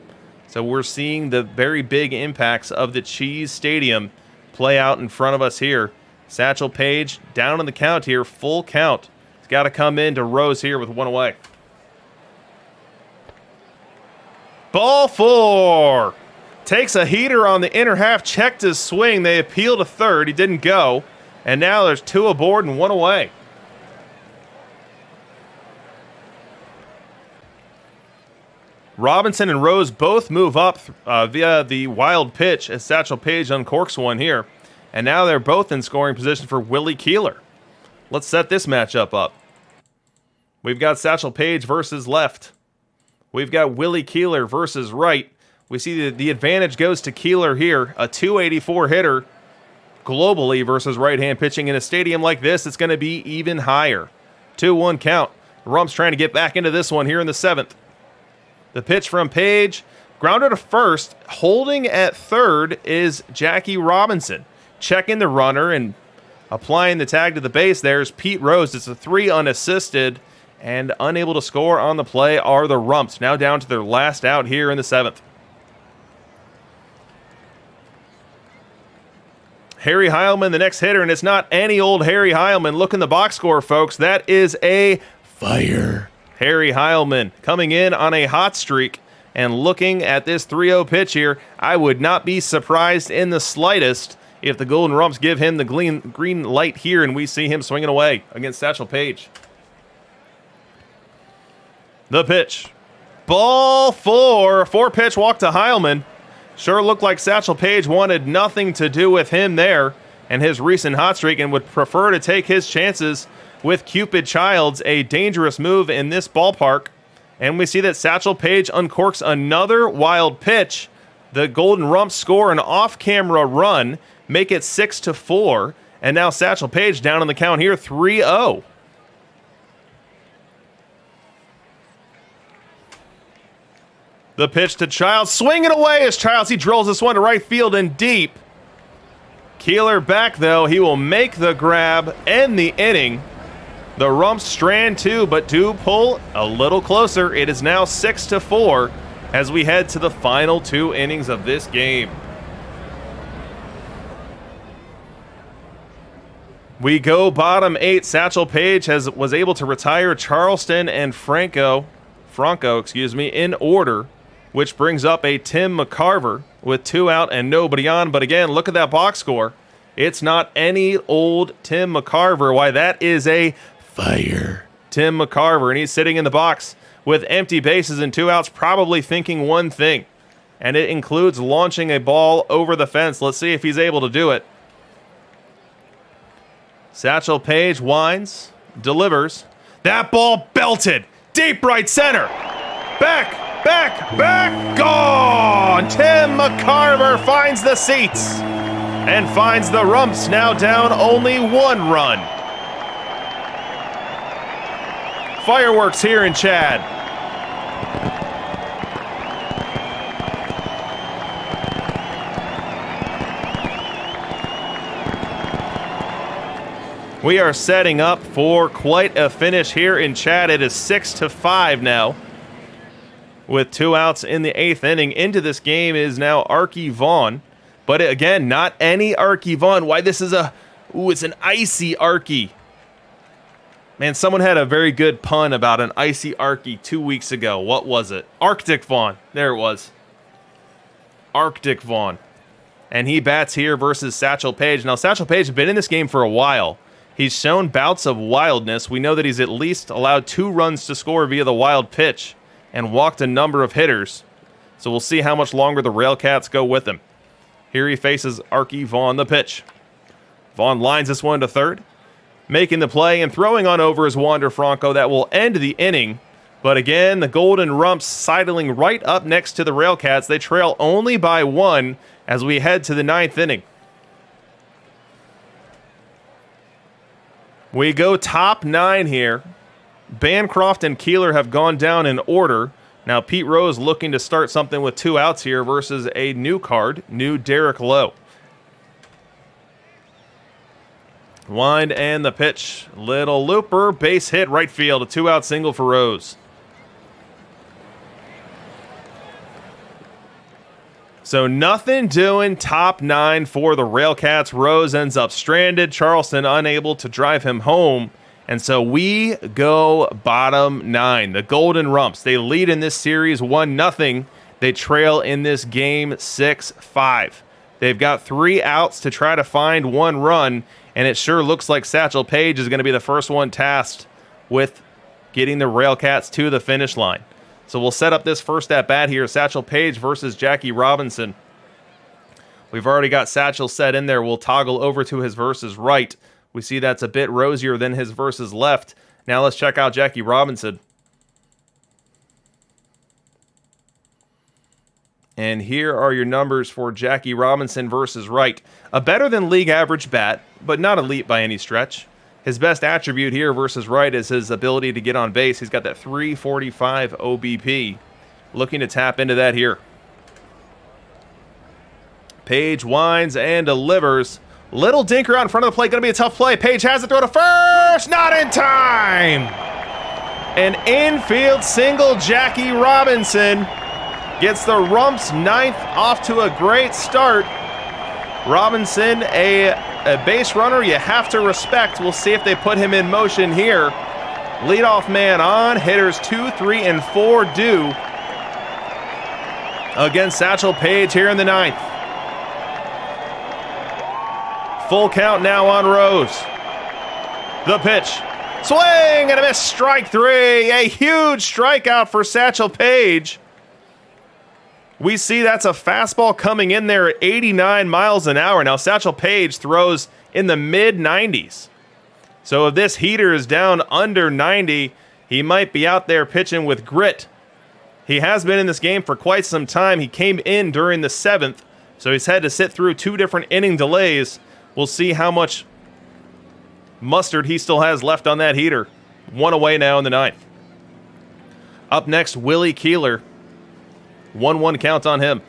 So we're seeing the very big impacts of the Cheese Stadium play out in front of us here. Satchel Paige down in the count here, full count. He's got to come in to Rose here with 1 away. Ball 4. Takes a heater on the inner half, checked his swing. They appeal to third. He didn't go. And now there's 2 aboard and 1 away. Robinson and Rose both move up via the wild pitch as Satchel Paige uncorks one here. And now they're both in scoring position for Willie Keeler. Let's set this matchup up. We've got Satchel Paige versus left. We've got Willie Keeler versus right. We see the advantage goes to Keeler here, a .284 hitter globally versus right-hand pitching. In a stadium like this, it's going to be even higher. 2-1 count. Rumps trying to get back into this one here in the 7th. The pitch from Paige, grounder to first. Holding at third is Jackie Robinson. Checking the runner and applying the tag to the base. There's Pete Rose. It's a 3 unassisted, and unable to score on the play are the Rumps. Now down to their last out here in the 7th. Harry Heilman, the next hitter, and it's not any old Harry Heilman. Look in the box score, folks. That is a fire. Harry Heilman coming in on a hot streak, and looking at this 3-0 pitch here, I would not be surprised in the slightest if the Golden Rumps give him the green light here and we see him swinging away against Satchel Paige. The pitch. Ball 4. 4-pitch walk to Heilman. Sure looked like Satchel Paige wanted nothing to do with him there and his recent hot streak and would prefer to take his chances with Cupid Childs, a dangerous move in this ballpark. And we see that Satchel Paige uncorks another wild pitch. The Golden Rumps score an off-camera run, make it 6-4, and now Satchel Paige down on the count here, 3-0. The pitch to Childs, swinging away as Childs, he drills this one to right field and deep. Keeler back though, he will make the grab, end the inning. The Rumps strand 2, but do pull a little closer. It is now 6-4 as we head to the final 2 innings of this game. We go bottom 8. Satchel Paige was able to retire Charleston and Franco, in order, which brings up a Tim McCarver with 2 out and nobody on. But again, look at that box score. It's not any old Tim McCarver. Why, that is a fire Tim McCarver, and he's sitting in the box with empty bases and 2 outs, probably thinking one thing, and it includes launching a ball over the fence. Let's see if he's able to do it. Satchel Paige winds, delivers. That ball belted deep right center. Back back, gone! Tim McCarver finds the seats and finds the Rumps now down only 1 run. Fireworks here in Chad. We are setting up for quite a finish here in Chad. It is 6-5 now, with 2 outs in the 8th inning. Into this game is now Arky Vaughn, but again, not any Arky Vaughn. Why this is it's an icy Arky. Man, someone had a very good pun about an icy Arky 2 weeks ago. What was it? Arctic Vaughn. There it was. Arctic Vaughn. And he bats here versus Satchel Paige. Now, Satchel Paige has been in this game for a while. He's shown bouts of wildness. We know that he's at least allowed 2 runs to score via the wild pitch and walked a number of hitters. So we'll see how much longer the Railcats go with him. Here he faces Arky Vaughn, the pitch. Vaughn lines this one to third, making the play and throwing on over is Wander Franco. That will end the inning. But again, the Golden Rumps sidling right up next to the Railcats. They trail only by 1 as we head to the 9th inning. We go top 9 here. Bancroft and Keeler have gone down in order. Now Pete Rose looking to start something with 2 outs here versus a new card, new Derek Lowe. Wind and the pitch. Little looper, base hit, right field. A 2-out single for Rose. So nothing doing top 9 for the Railcats. Rose ends up stranded. Charleston unable to drive him home. And so we go bottom 9. The Golden Rumps, they lead in this series 1-0. They trail in this game 6-5. They've got 3 outs to try to find 1 run. And it sure looks like Satchel Paige is going to be the first one tasked with getting the Railcats to the finish line. So we'll set up this first at-bat here. Satchel Paige versus Jackie Robinson. We've already got Satchel set in there. We'll toggle over to his versus right. We see that's a bit rosier than his versus left. Now let's check out Jackie Robinson. And here are your numbers for Jackie Robinson versus right. A better than league average bat, but not elite by any stretch. His best attribute here versus right is his ability to get on base. He's got that 345 OBP. Looking to tap into that here. Paige winds and delivers. Little dinker out in front of the plate. Going to be a tough play. Paige has it. Throw to first. Not in time. An infield single. Jackie Robinson gets the Rumps 9th off to a great start. Robinson, a base runner you have to respect. We'll see if they put him in motion here. Leadoff man on. Hitters 2, 3, and 4 due against Satchel Paige here in the 9th. Full count now on Rose. The pitch. Swing and a miss. Strike 3. A huge strikeout for Satchel Paige. We see that's a fastball coming in there at 89 miles an hour. Now, Satchel Paige throws in the mid-90s. So if this heater is down under 90, he might be out there pitching with grit. He has been in this game for quite some time. He came in during the 7th, so he's had to sit through 2 different inning delays. We'll see how much mustard he still has left on that heater. 1 away now in the 9th. Up next, Willie Keeler. 1-1 count on him.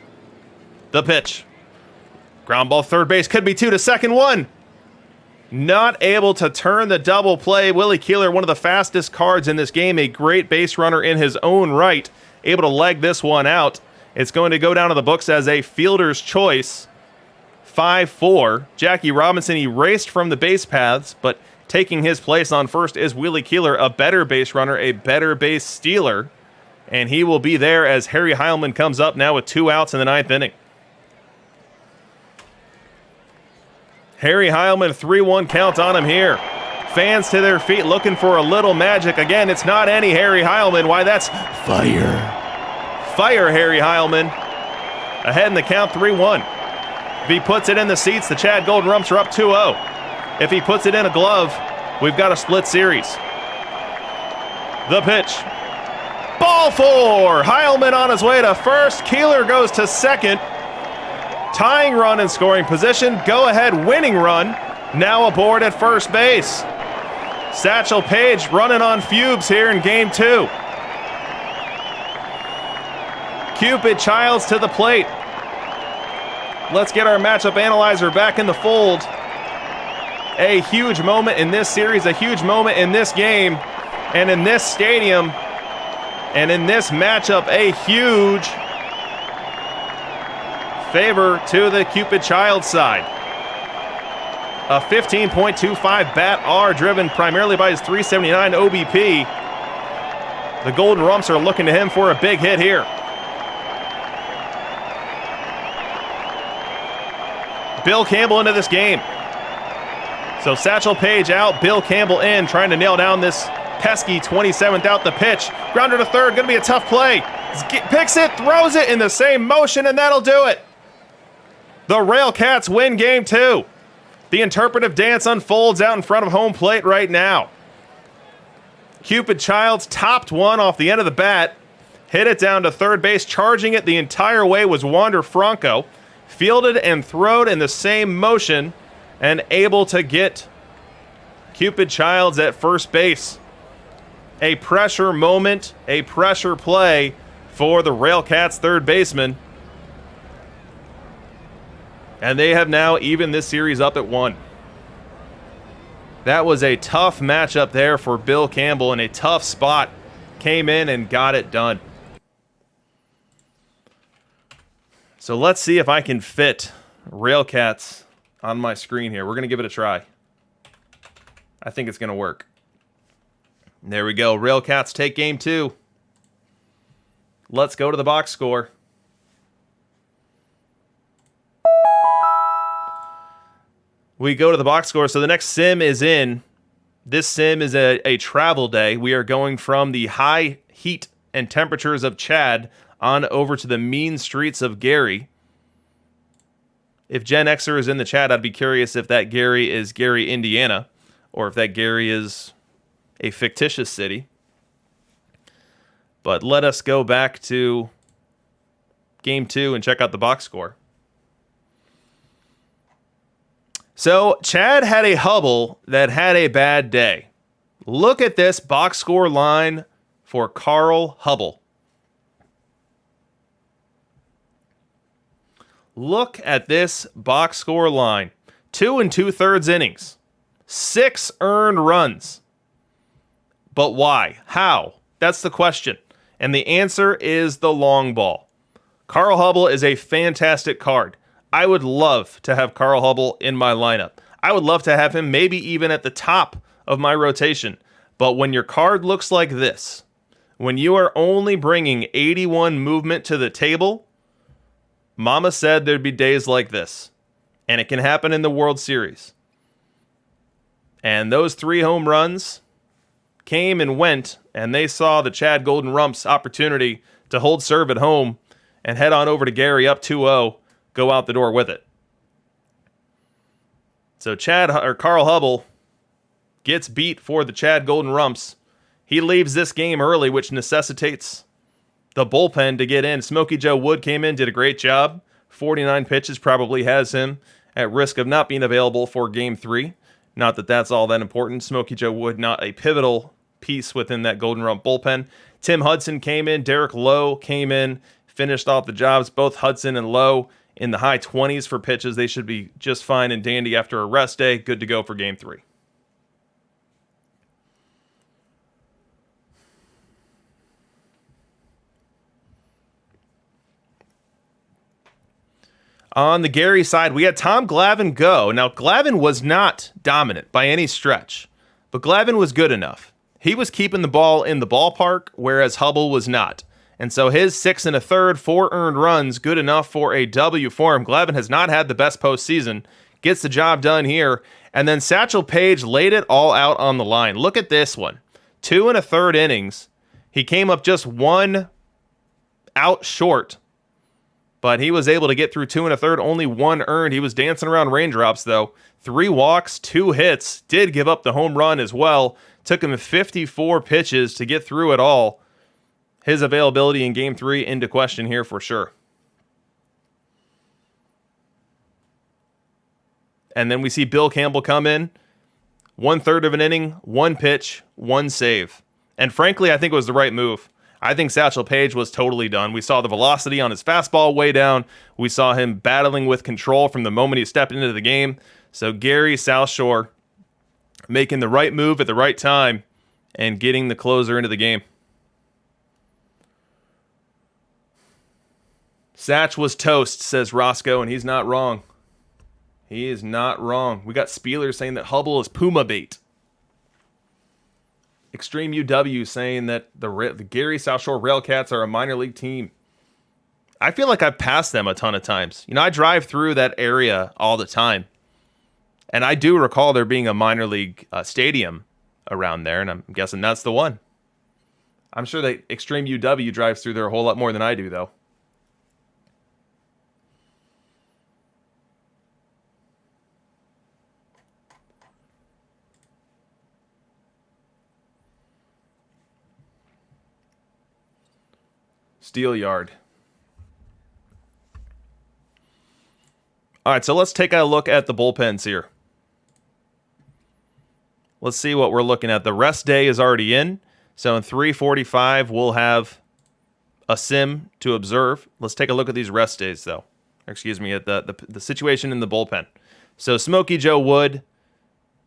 The pitch. Ground ball third base. Could be 2 to second. 1. Not able to turn the double play. Willie Keeler, one of the fastest cards in this game. A great base runner in his own right. Able to leg this one out. It's going to go down to the books as a fielder's choice. 5-4. Jackie Robinson erased from the base paths, but taking his place on first is Willie Keeler, a better base runner, a better base stealer. And he will be there as Harry Heilman comes up now with 2 outs in the 9th inning. Harry Heilman, 3-1 count on him here. Fans to their feet looking for a little magic. Again, it's not any Harry Heilman. Why, that's fire. Fire, Harry Heilman. Ahead in the count, 3-1. If he puts it in the seats, the Chad Golden Rumps are up 2-0. If he puts it in a glove, we've got a split series. The pitch. Ball! Ball four. Heilman on his way to first. Keeler goes to second. Tying run in scoring position. Go-ahead winning run. Now aboard at first base. Satchel Paige running on fumes here in game 2. Cupid Childs to the plate. Let's get our matchup analyzer back in the fold. A huge moment in this series, a huge moment in this game, and in this stadium, and in this matchup, a huge favor to the Cupid Childs side. A 15.25 bat R driven primarily by his 379 OBP. The Golden Rumps are looking to him for a big hit here. Bill Campbell into this game. So Satchel Paige out, Bill Campbell in, trying to nail down this pesky 27th out the pitch. Grounder to third, going to be a tough play. Picks it, throws it in the same motion, and that'll do it. The Railcats win game 2. The interpretive dance unfolds out in front of home plate right now. Cupid Childs topped one off the end of the bat, hit it down to third base. Charging it the entire way was Wander Franco. Fielded and throwed in the same motion and able to get Cupid Childs at first base. A pressure moment, a pressure play for the Railcats third baseman. And they have now evened this series up at 1. That was a tough matchup there for Bill Campbell in a tough spot. Came in and got it done. So let's see if I can fit Railcats on my screen here. We're going to give it a try. I think it's going to work. There we go. Railcats take game 2. Let's go to the box score. We go to the box score. So the next sim is in. This sim is a travel day. We are going from the high heat and temperatures of Chad on over to the mean streets of Gary. If Gen Xer is in the chat, I'd be curious if that Gary is Gary, Indiana, or if that Gary is a fictitious city. But let us go back to game 2 and check out the box score. So Chad had a Hubble that had a bad day. Look at this box score line for Carl Hubble. Look at this box score line. 2 2/3 innings. 6 earned runs. But why? How? That's the question. And the answer is the long ball. Carl Hubble is a fantastic card. I would love to have Carl Hubble in my lineup. I would love to have him maybe even at the top of my rotation. But when your card looks like this, when you are only bringing 81 movement to the table, Mama said there'd be days like this. And it can happen in the World Series. And those 3 home runs came and went, and they saw the Chad Golden Rumps opportunity to hold serve at home and head on over to Gary up 2-0, go out the door with it. So Carl Hubble gets beat for the Chad Golden Rumps. He leaves this game early, which necessitates the bullpen to get in. Smokey Joe Wood came in, did a great job. 49 pitches probably has him at risk of not being available for game 3. Not that that's all that important. Smokey Joe Wood, not a pivotal piece within that Golden Rump bullpen. Tim Hudson came in. Derek Lowe came in, finished off the jobs. Both Hudson and Lowe in the high 20s for pitches. They should be just fine and dandy after a rest day. Good to go for game 3. On the Gary side, we had Tom Glavine go. Now, Glavine was not dominant by any stretch, but Glavine was good enough. He was keeping the ball in the ballpark, whereas Hubble was not. And so his 6 1/3, 4 earned runs, good enough for a W for him. Glavine has not had the best postseason, gets the job done here. And then Satchel Paige laid it all out on the line. Look at this one. 2 1/3 innings. He came up just 1 out short, but he was able to get through 2 1/3, only 1 earned. He was dancing around raindrops, though. 3 walks, 2 hits, did give up the home run as well. Took him 54 pitches to get through it all. his availability in Game 3 into question here for sure. And then we see Bill Campbell come in, 1/3 of an inning, 1 pitch, 1 save. And frankly, I think it was the right move. I think Satchel Paige was totally done. We saw the velocity on his fastball way down. We saw him battling with control from the moment he stepped into the game. So Gary Southshore making the right move at the right time and getting the closer into the game. Satch was toast, says Roscoe, and he's not wrong. He is not wrong. We got Spieler saying that Hubble is Puma bait. Extreme UW saying that the Gary Southshore Railcats are a minor league team. I feel like I've passed them a ton of times. You know, I drive through that area all the time. And I do recall there being a minor league stadium around there, and I'm guessing that's the one. I'm sure that Extreme UW drives through there a whole lot more than I do, though. Steelyard. All right, so let's take a look at the bullpens here. Let's see what we're looking at. The rest day is already in. So in 3:45, we'll have a sim to observe. Let's take a look at these rest days, though. Excuse me, at the situation in the bullpen. So Smokey Joe Wood,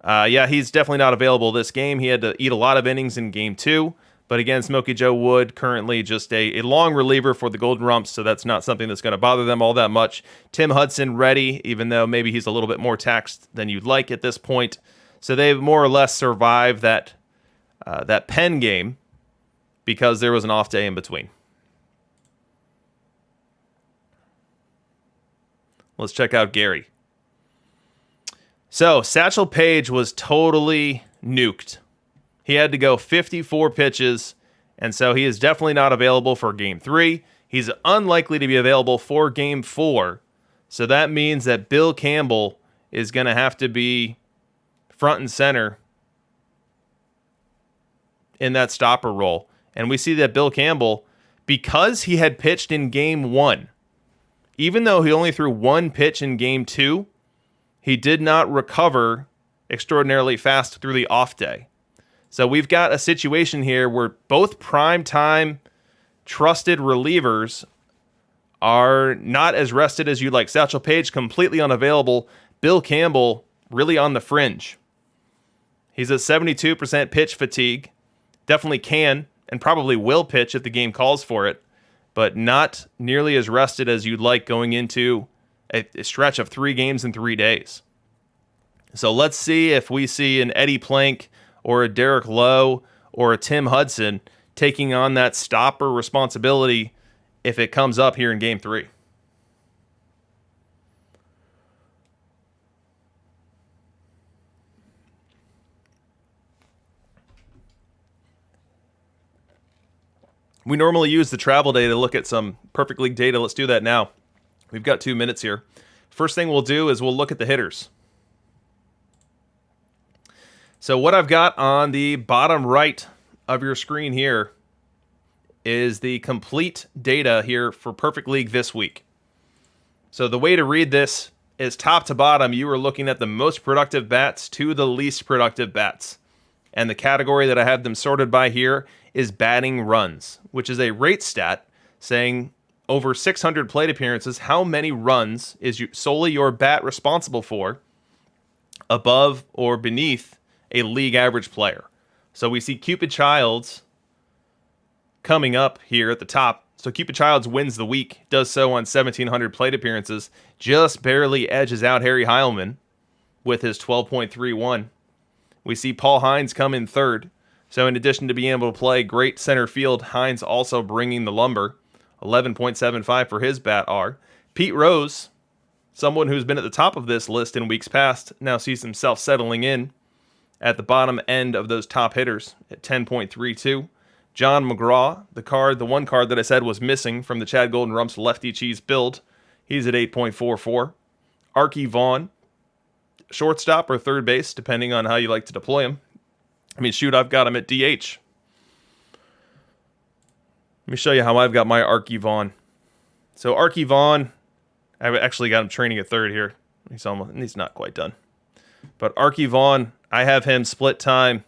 he's definitely not available this game. He had to eat a lot of innings in Game 2. But again, Smokey Joe Wood currently just a long reliever for the Golden Rumps, so that's not something that's going to bother them all that much. Tim Hudson ready, even though maybe he's a little bit more taxed than you'd like at this point. So they've more or less survived that Penn game because there was an off day in between. Let's check out Gary. So Satchel Paige was totally nuked. He had to go 54 pitches, and so he is definitely not available for Game 3. He's unlikely to be available for Game 4, so that means that Bill Campbell is going to have to be front and center in that stopper role. And we see that Bill Campbell, because he had pitched in Game 1, even though he only threw 1 pitch in Game 2, he did not recover extraordinarily fast through the off day. So we've got a situation here where both prime-time trusted relievers are not as rested as you'd like. Satchel Paige completely unavailable. Bill Campbell really on the fringe. He's at 72% pitch fatigue. Definitely can and probably will pitch if the game calls for it, but not nearly as rested as you'd like going into a stretch of 3 games in 3 days. So let's see if we see an Eddie Plank or a Derek Lowe or a Tim Hudson taking on that stopper responsibility if it comes up here in Game 3. We normally use the travel day to look at some Perfect League data. Let's do that now. We've got 2 minutes here. First thing we'll do is we'll look at the hitters. So what I've got on the bottom right of your screen here is the complete data here for Perfect League this week. So the way to read this is top to bottom, you are looking at the most productive bats to the least productive bats. And the category that I have them sorted by here is batting runs, which is a rate stat saying over 600 plate appearances, how many runs is solely your bat responsible for above or beneath a league average player. So we see Cupid Childs coming up here at the top. So Cupid Childs wins the week, does so on 1,700 plate appearances, just barely edges out Harry Heilman with his 12.31. We see Paul Hines come in third. So in addition to being able to play great center field, Hines also bringing the lumber, 11.75 for his bat R. Pete Rose, someone who's been at the top of this list in weeks past, now sees himself settling in at the bottom end of those top hitters at 10.32. John McGraw, the one card that I said was missing from the Chad Golden Rumps lefty cheese build, he's at 8.44. Arky Vaughn, shortstop or third base, depending on how you like to deploy him. I mean, shoot, I've got him at DH. Let me show you how I've got my Arky Vaughn. So Arky Vaughn, I've actually got him training at third here. He's not quite done. But Arky Vaughn, I have him split time.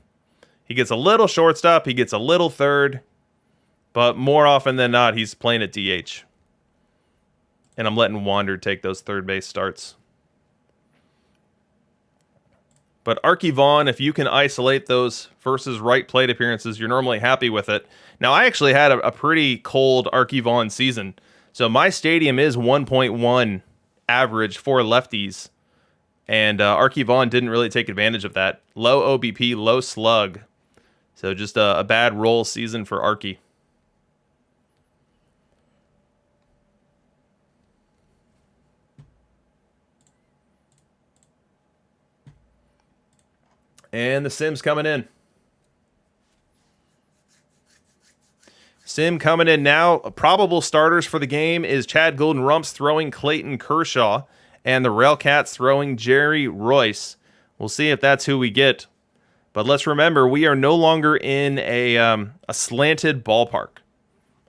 He gets a little shortstop, he gets a little third, but more often than not, he's playing at DH. And I'm letting Wander take those third base starts. But Arky Vaughn, if you can isolate those versus right plate appearances, you're normally happy with it. Now, I actually had a pretty cold Arky Vaughn season. So my stadium is 1.1 average for lefties. And Arky Vaughn didn't really take advantage of that. Low OBP, low slug. So just a bad roll season for Arky. And the Sim's coming in. Sim coming in now. Probable starters for the game is Chad Golden Rumps throwing Clayton Kershaw, and the Railcats throwing Jerry Royce. We'll see if that's who we get. But let's remember, we are no longer in a slanted ballpark.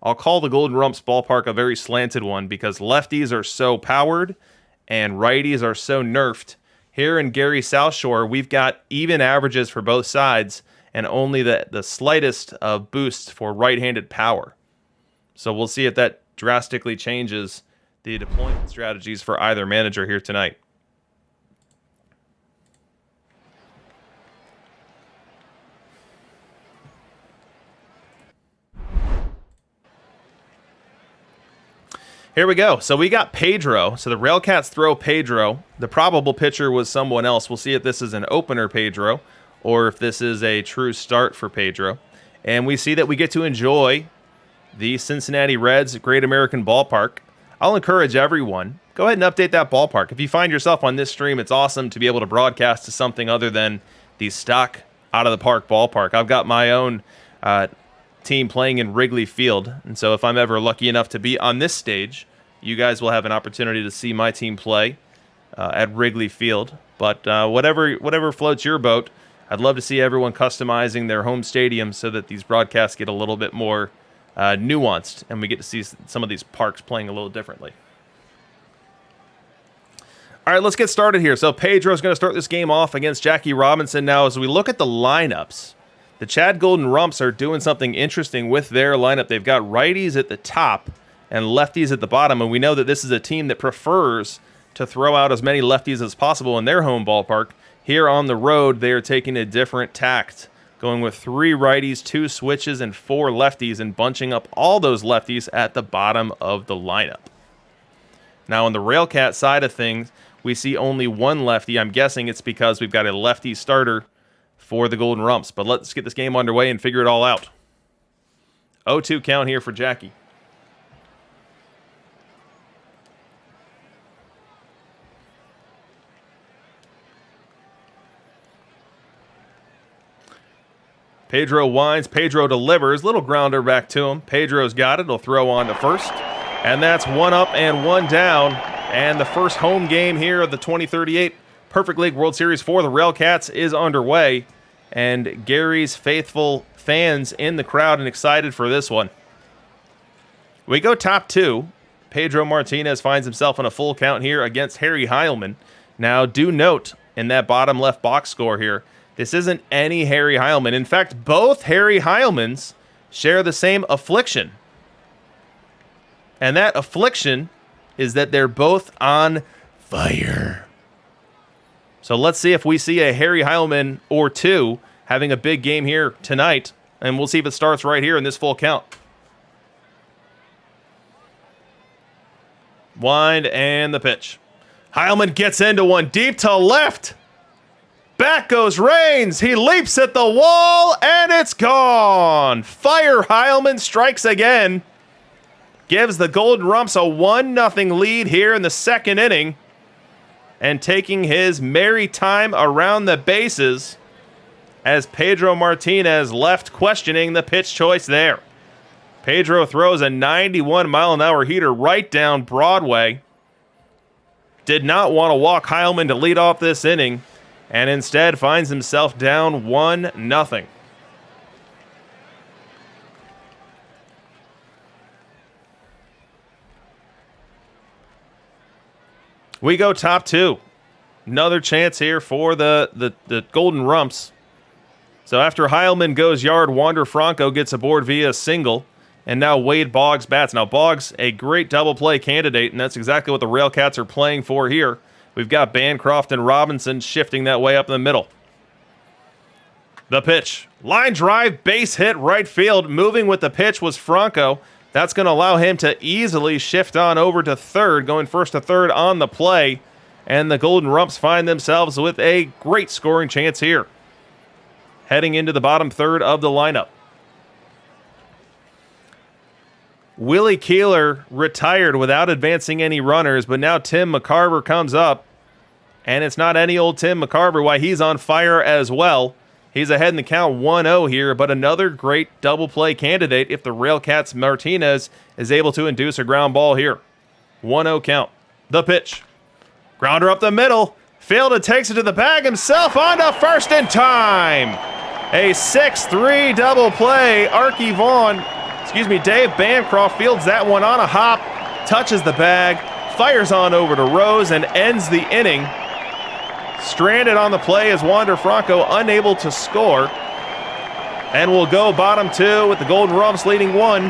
I'll call the Golden Rumps ballpark a very slanted one because lefties are so powered and righties are so nerfed. Here in Gary Southshore, we've got even averages for both sides and only the slightest of boosts for right-handed power. So we'll see if that drastically changes the deployment strategies for either manager here tonight. Here we go. So we got Pedro. So the Railcats throw Pedro. The probable pitcher was someone else. We'll see if this is an opener Pedro or if this is a true start for Pedro. And we see that we get to enjoy the Cincinnati Reds Great American Ballpark. I'll encourage everyone, go ahead and update that ballpark. If you find yourself on this stream, it's awesome to be able to broadcast to something other than the stock out-of-the-park ballpark. I've got my own team playing in Wrigley Field, and so if I'm ever lucky enough to be on this stage, you guys will have an opportunity to see my team play at Wrigley Field. But whatever floats your boat, I'd love to see everyone customizing their home stadium so that these broadcasts get a little bit more nuanced, and we get to see some of these parks playing a little differently. All right, let's get started here. So Pedro's going to start this game off against Jackie Robinson. Now, as we look at the lineups, the Chad Golden Rumps are doing something interesting with their lineup. They've got righties at the top and lefties at the bottom, and we know that this is a team that prefers to throw out as many lefties as possible in their home ballpark. Here on the road, they are taking a different tact, going with 3 righties, 2 switches, and 4 lefties, and bunching up all those lefties at the bottom of the lineup. Now, on the Railcat side of things, we see only 1 lefty. I'm guessing it's because we've got a lefty starter for the Golden Rumps. But let's get this game underway and figure it all out. 0-2 count here for Jackie. Pedro winds. Pedro delivers. Little grounder back to him. Pedro's got it. He'll throw on to first. And that's 1 up and 1 down. And the first home game here of the 2038 Perfect League World Series for the Railcats is underway. And Gary's faithful fans in the crowd and excited for this one. We go top 2. Pedro Martinez finds himself in a full count here against Harry Heilman. Now, do note in that bottom left box score here, this isn't any Harry Heilman. In fact, both Harry Heilmans share the same affliction. And that affliction is that they're both on fire. So let's see if we see a Harry Heilman or 2 having a big game here tonight. And we'll see if it starts right here in this full count. Wind and the pitch. Heilman gets into one deep to left. Back goes Raines. He leaps at the wall, and it's gone. Fire Heilman strikes again. Gives the Golden Rumps a 1-0 lead here in the second inning. And taking his merry time around the bases as Pedro Martinez left questioning the pitch choice there. Pedro throws a 91-mile-an-hour heater right down Broadway. Did not want to walk Heilman to lead off this inning, and instead finds himself down 1-0. We go top 2. Another chance here for the Golden Rumps. So after Heilman goes yard, Wander Franco gets aboard via single. And now Wade Boggs bats. Now Boggs, a great double play candidate, and that's exactly what the Railcats are playing for here. We've got Bancroft and Robinson shifting that way up in the middle. The pitch. Line drive, base hit, right field. Moving with the pitch was Franco. That's going to allow him to easily shift on over to third, going first to third on the play. And the Golden Rumps find themselves with a great scoring chance here, heading into the bottom third of the lineup. Willie Keeler retired without advancing any runners, but now Tim McCarver comes up. And it's not any old Tim McCarver. Why, he's on fire as well. He's ahead in the count 1-0 here, but another great double play candidate if the Railcats Martinez is able to induce a ground ball here. 1-0 count. The pitch. Grounder up the middle. Fielder takes it to the bag himself, on to first in time. A 6-3 double play. Dave Bancroft fields that one on a hop, touches the bag, fires on over to Rose, and ends the inning. Stranded on the play is Wander Franco, unable to score. And we'll go bottom 2 with the Golden Rumps leading 1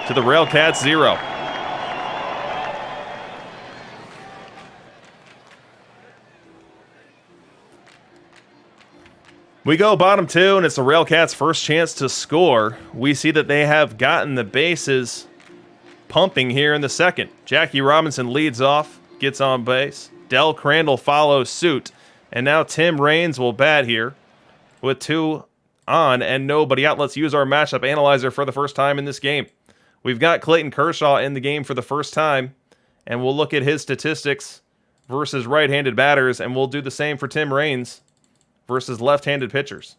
to the Railcats 0. We go bottom 2, and it's the Railcats' first chance to score. We see that they have gotten the bases pumping here in the second. Jackie Robinson leads off, gets on base. Del Crandall follows suit. And now Tim Raines will bat here with 2 on and nobody out. Let's use our matchup analyzer for the first time in this game. We've got Clayton Kershaw in the game for the first time, and we'll look at his statistics versus right-handed batters, and we'll do the same for Tim Raines versus left-handed pitchers.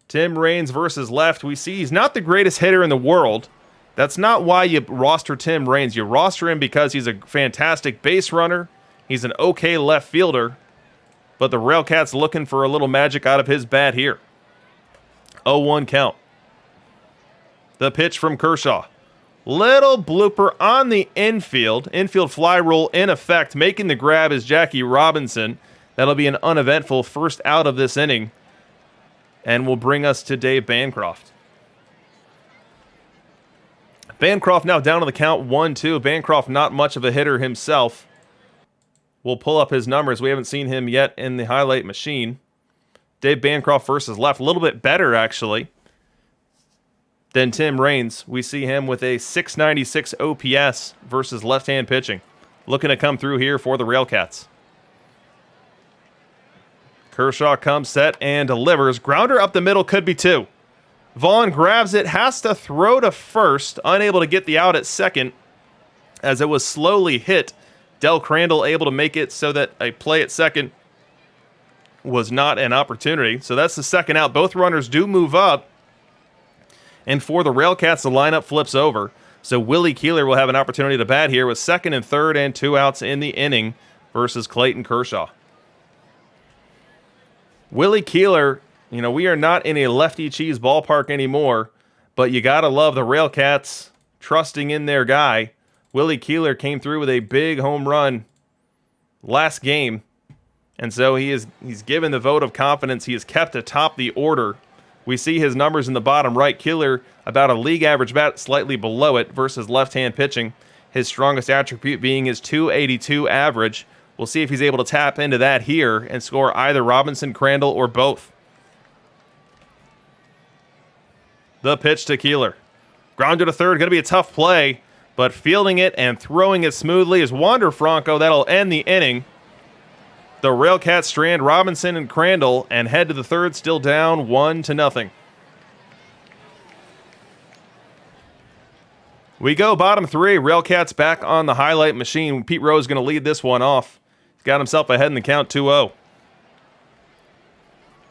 Tim Raines versus left. We see he's not the greatest hitter in the world. That's not why you roster Tim Raines. You roster him because he's a fantastic base runner. He's an okay left fielder. But the Railcats looking for a little magic out of his bat here. 0-1 count. The pitch from Kershaw. Little blooper on the infield. Infield fly rule in effect. Making the grab is Jackie Robinson. That'll be an uneventful first out of this inning. And will bring us to Dave Bancroft. Bancroft now down to the count 1-2. Bancroft not much of a hitter himself. We'll pull up his numbers. We haven't seen him yet in the highlight machine. Dave Bancroft versus left. A little bit better, actually, than Tim Raines. We see him with a 696 OPS versus left-hand pitching. Looking to come through here for the Railcats. Kershaw comes set and delivers. Grounder up the middle, could be 2. Vaughn grabs it, has to throw to first, unable to get the out at second as it was slowly hit. Del Crandall able to make it so that a play at second was not an opportunity. So that's the second out. Both runners do move up. And for the Railcats, the lineup flips over. So Willie Keeler will have an opportunity to bat here with second and third and 2 outs in the inning versus Clayton Kershaw. Willie Keeler, we are not in a lefty cheese ballpark anymore, but you got to love the Railcats trusting in their guy. Willie Keeler came through with a big home run last game, and so he's given the vote of confidence. He is kept atop the order. We see his numbers in the bottom right. Keeler, about a league average bat, slightly below it versus left-hand pitching. His strongest attribute being his .282 average. We'll see if he's able to tap into that here and score either Robinson, Crandall, or both. The pitch to Keeler. Grounded to third, going to be a tough play, but fielding it and throwing it smoothly is Wander Franco. That'll end the inning. The Railcats strand Robinson and Crandall and head to the third, still down 1-0. We go bottom 3. Railcats back on the highlight machine. Pete Rose going to lead this one off. He's got himself ahead in the count 2-0.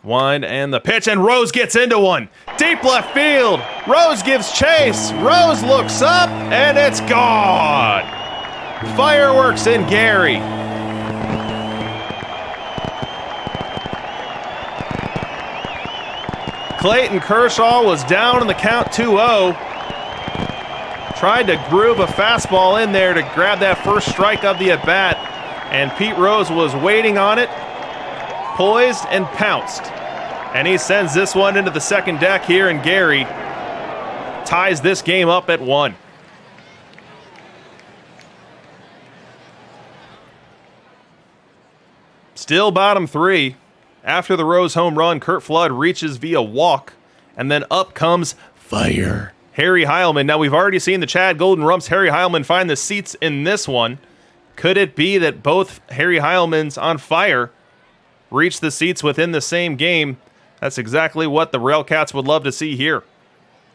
Wind and the pitch, and Rose gets into one. Deep left field. Rose gives chase. Rose looks up, and it's gone. Fireworks in Gary. Clayton Kershaw was down in the count 2-0. Tried to groove a fastball in there to grab that first strike of the at-bat. And Pete Rose was waiting on it, poised and pounced. And he sends this one into the second deck here, and Gary ties this game up at 1. Still bottom 3. After the Rose home run, Curt Flood reaches via walk, and then up comes fire. Harry Heilman. Now, we've already seen the Chad Golden Rumps, Harry Heilman, find the seats in this one. Could it be that both Harry Heilmans on fire reach the seats within the same game? That's exactly what the Railcats would love to see here.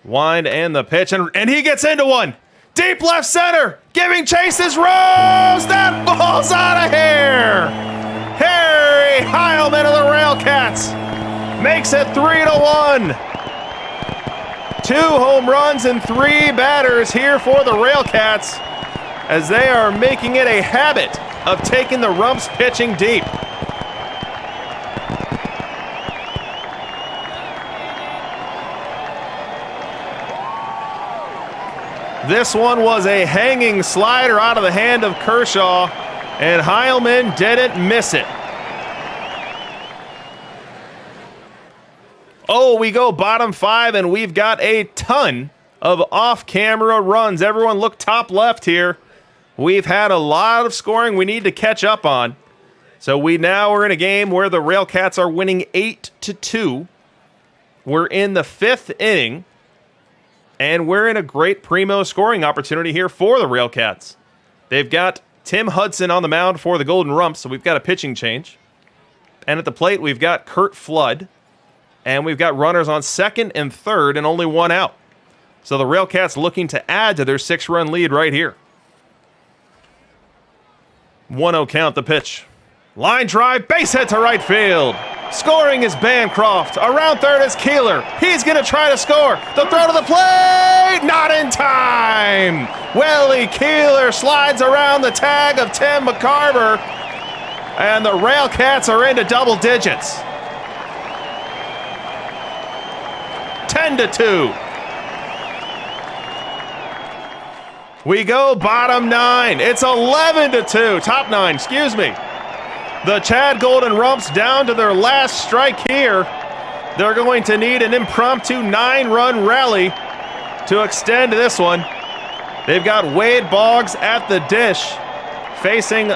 Wind and the pitch, and he gets into one. Deep left center, giving chase is Rose. That ball's out of here. Harry Heilman of the Railcats makes it 3-1. 2 home runs and 3 batters here for the Railcats, as they are making it a habit of taking the Rumps pitching deep. This one was a hanging slider out of the hand of Kershaw, and Heilman didn't miss it. Oh, we go bottom 5, and we've got a ton of off-camera runs. Everyone look top left here. We've had a lot of scoring we need to catch up on. So we now are in a game where the Railcats are winning 8-2. We're in the 5th inning, and we're in a great primo scoring opportunity here for the Railcats. They've got Tim Hudson on the mound for the Golden Rumps, so we've got a pitching change. And at the plate, we've got Curt Flood. And we've got runners on second and third and only 1 out. So the Railcats looking to add to their 6-run lead right here. 1-0 count, the pitch. Line drive, base hit to right field. Scoring is Bancroft. Around third is Keeler. He's going to try to score. The throw to the plate, not in time. Willie Keeler slides around the tag of Tim McCarver. And the Railcats are into double digits. 10-2. We go bottom 9. It's 11-2. Top 9, excuse me. The Chad Golden Rumps down to their last strike here. They're going to need an impromptu 9-run rally to extend this one. They've got Wade Boggs at the dish, facing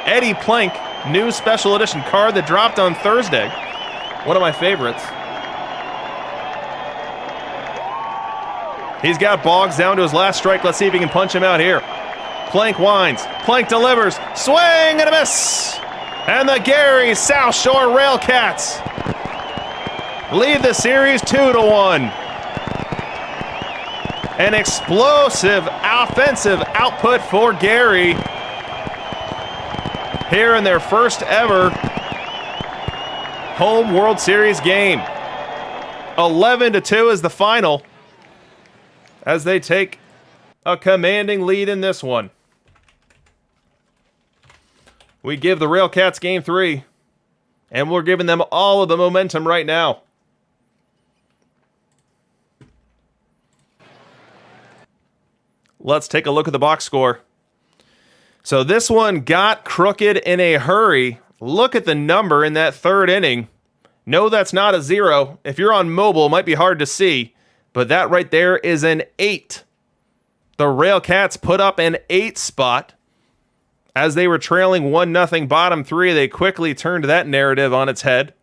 Eddie Plank, new special edition card that dropped on Thursday. One of my favorites. He's got Boggs down to his last strike. Let's see if he can punch him out here. Plank winds. Plank delivers. Swing and a miss. And the Gary Southshore Railcats lead the series 2-1. An explosive offensive output for Gary here in their first ever home World Series game. 11-2 is the final, as they take a commanding lead in this one. We give the Railcats game 3, and we're giving them all of the momentum right now. Let's take a look at the box score. So this one got crooked in a hurry. Look at the number in that 3rd inning. No, that's not a 0. If you're on mobile, it might be hard to see. But that right there is an 8. The Railcats put up an 8 spot. As they were trailing 1-0 bottom 3, they quickly turned that narrative on its head.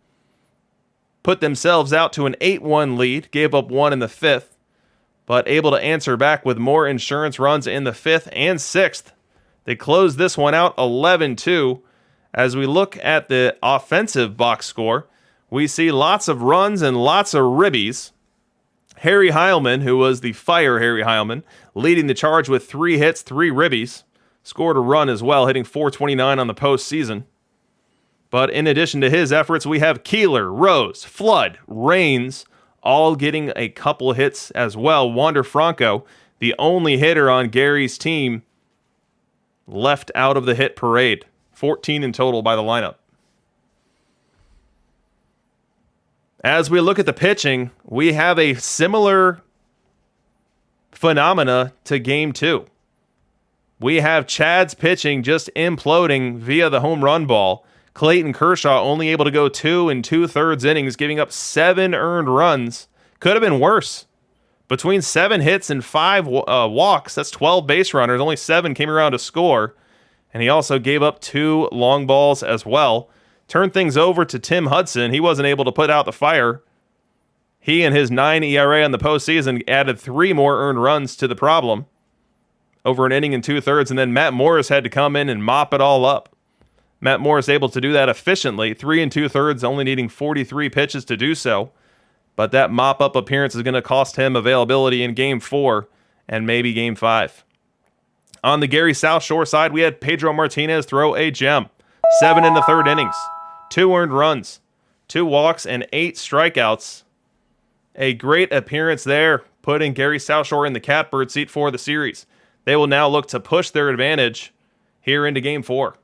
Put themselves out to an 8-1 lead, gave up 1 in the 5th, but able to answer back with more insurance runs in the 5th and 6th. They closed this one out 11-2. As we look at the offensive box score, we see lots of runs and lots of ribbies. Harry Heilman, who was the fire Harry Heilman, leading the charge with 3 hits, 3 ribbies. Scored a run as well, hitting .429 on the postseason. But in addition to his efforts, we have Keeler, Rose, Flood, Raines, all getting a couple hits as well. Wander Franco, the only hitter on Gary's team, left out of the hit parade. 14 in total by the lineup. As we look at the pitching, we have a similar phenomena to game 2. We have Chad's pitching just imploding via the home run ball. Clayton Kershaw only able to go 2 2/3 innings, giving up 7 earned runs. Could have been worse. Between 7 hits and 5 walks, that's 12 base runners. Only 7 came around to score. And he also gave up 2 long balls as well. Turned things over to Tim Hudson. He wasn't able to put out the fire. He and his 9 ERA on the postseason added 3 more earned runs to the problem over an inning and 2/3, and then Matt Morris had to come in and mop it all up. Matt Morris able to do that efficiently, 3 2/3, only needing 43 pitches to do so. But that mop-up appearance is going to cost him availability in Game 4 and maybe Game 5. On the Gary Southshore side, we had Pedro Martinez throw a gem. 7 1/3 innings, 2 earned runs, 2 walks, and 8 strikeouts. A great appearance there, putting Gary Southshore in the catbird seat for the series. They will now look to push their advantage here into Game 4.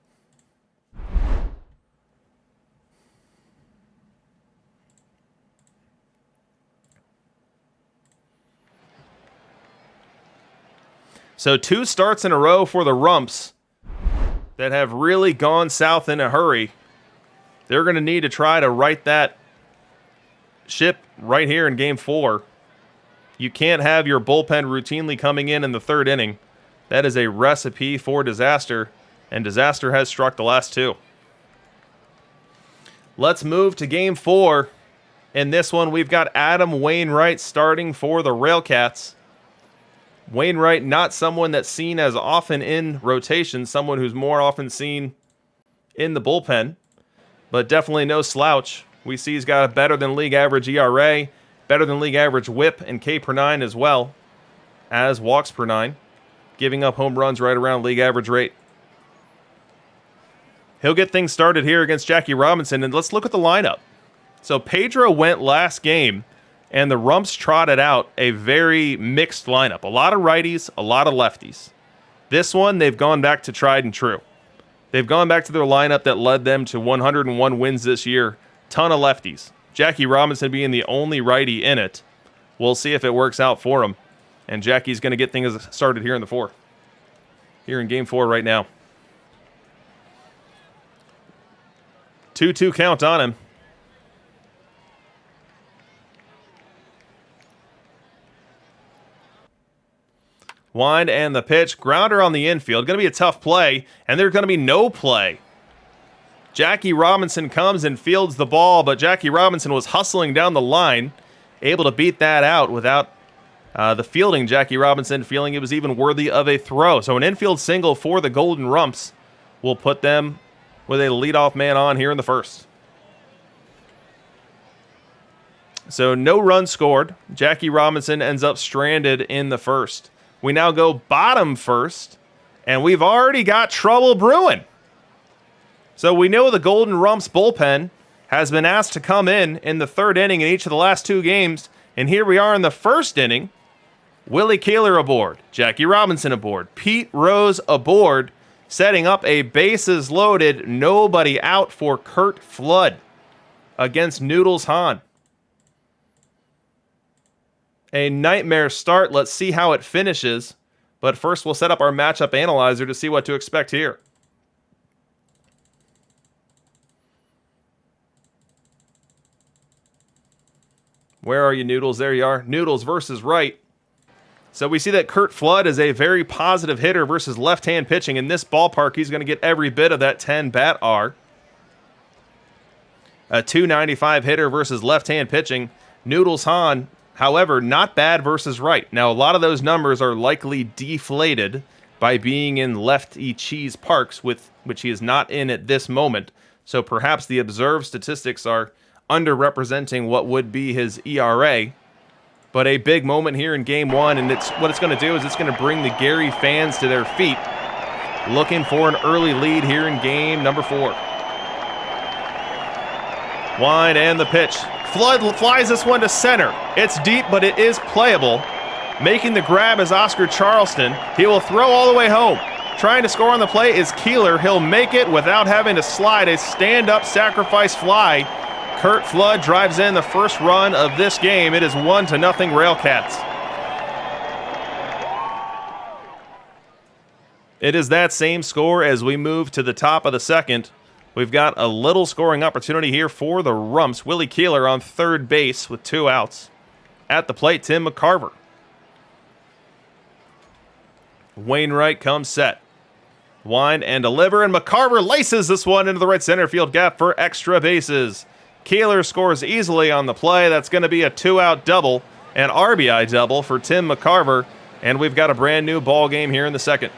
So 2 starts in a row for the Rumps that have really gone south in a hurry. They're going to need to try to right that ship right here in Game 4. You can't have your bullpen routinely coming in the 3rd inning. That is a recipe for disaster, and disaster has struck the last 2. Let's move to Game 4. In this one, we've got Adam Wainwright starting for the Railcats. Wainwright, not someone that's seen as often in rotation, someone who's more often seen in the bullpen, but definitely no slouch. We see he's got a better than league average ERA, better than league average whip and K per 9 as well as walks per 9, giving up home runs right around league average rate. He'll get things started here against Jackie Robinson, and let's look at the lineup. So Pedro went last game, and the Rumps trotted out a very mixed lineup. A lot of righties, a lot of lefties. This one, they've gone back to tried and true. They've gone back to their lineup that led them to 101 wins this year. Ton of lefties. Jackie Robinson being the only righty in it. We'll see if it works out for him. And Jackie's going to get things started here in the 4. Here in Game 4 right now. 2-2 count on him. Wind and the pitch. Grounder on the infield. Going to be a tough play, and there's going to be no play. Jackie Robinson comes and fields the ball, but Jackie Robinson was hustling down the line, able to beat that out without the fielding. Jackie Robinson feeling it was even worthy of a throw. So an infield single for the Golden Rumps will put them with a leadoff man on here in the 1st. So no run scored. Jackie Robinson ends up stranded in the 1st. We now go bottom 1st, and we've already got trouble brewing. So we know the Golden Rumps bullpen has been asked to come in the 3rd inning in each of the last 2 games, and here we are in the 1st inning. Willie Keeler aboard, Jackie Robinson aboard, Pete Rose aboard, setting up a bases-loaded, nobody out for Curt Flood against Noodles Hahn. A nightmare start. Let's see how it finishes. But first, we'll set up our matchup analyzer to see what to expect here. Where are you, Noodles? There you are. Noodles versus Wright. So we see that Curt Flood is a very positive hitter versus left-hand pitching. In this ballpark, he's going to get every bit of that 10 bat R. A .295 hitter versus left-hand pitching. Noodles Hahn, however, not bad versus right. Now, a lot of those numbers are likely deflated by being in lefty cheese parks, which he is not in at this moment. So perhaps the observed statistics are underrepresenting what would be his ERA. But a big moment here in Game 1, and what it's going to do is it's going to bring the Gary fans to their feet, looking for an early lead here in Game number 4. Wind and the pitch. Flood flies this one to center. It's deep, but it is playable. Making the grab is Oscar Charleston. He will throw all the way home. Trying to score on the play is Keeler. He'll make it without having to slide. A stand-up sacrifice fly. Curt Flood drives in the first run of this game. It is 1-0 Railcats. It is that same score as we move to the top of the second. We've got a little scoring opportunity here for the Rumps. Willie Keeler on third base with 2 outs. At the plate, Tim McCarver. Wainwright comes set. Wind and deliver, and McCarver laces this one into the right center field gap for extra bases. Keeler scores easily on the play. That's going to be a 2-out double, an RBI double for Tim McCarver, and we've got a brand new ball game here in the second.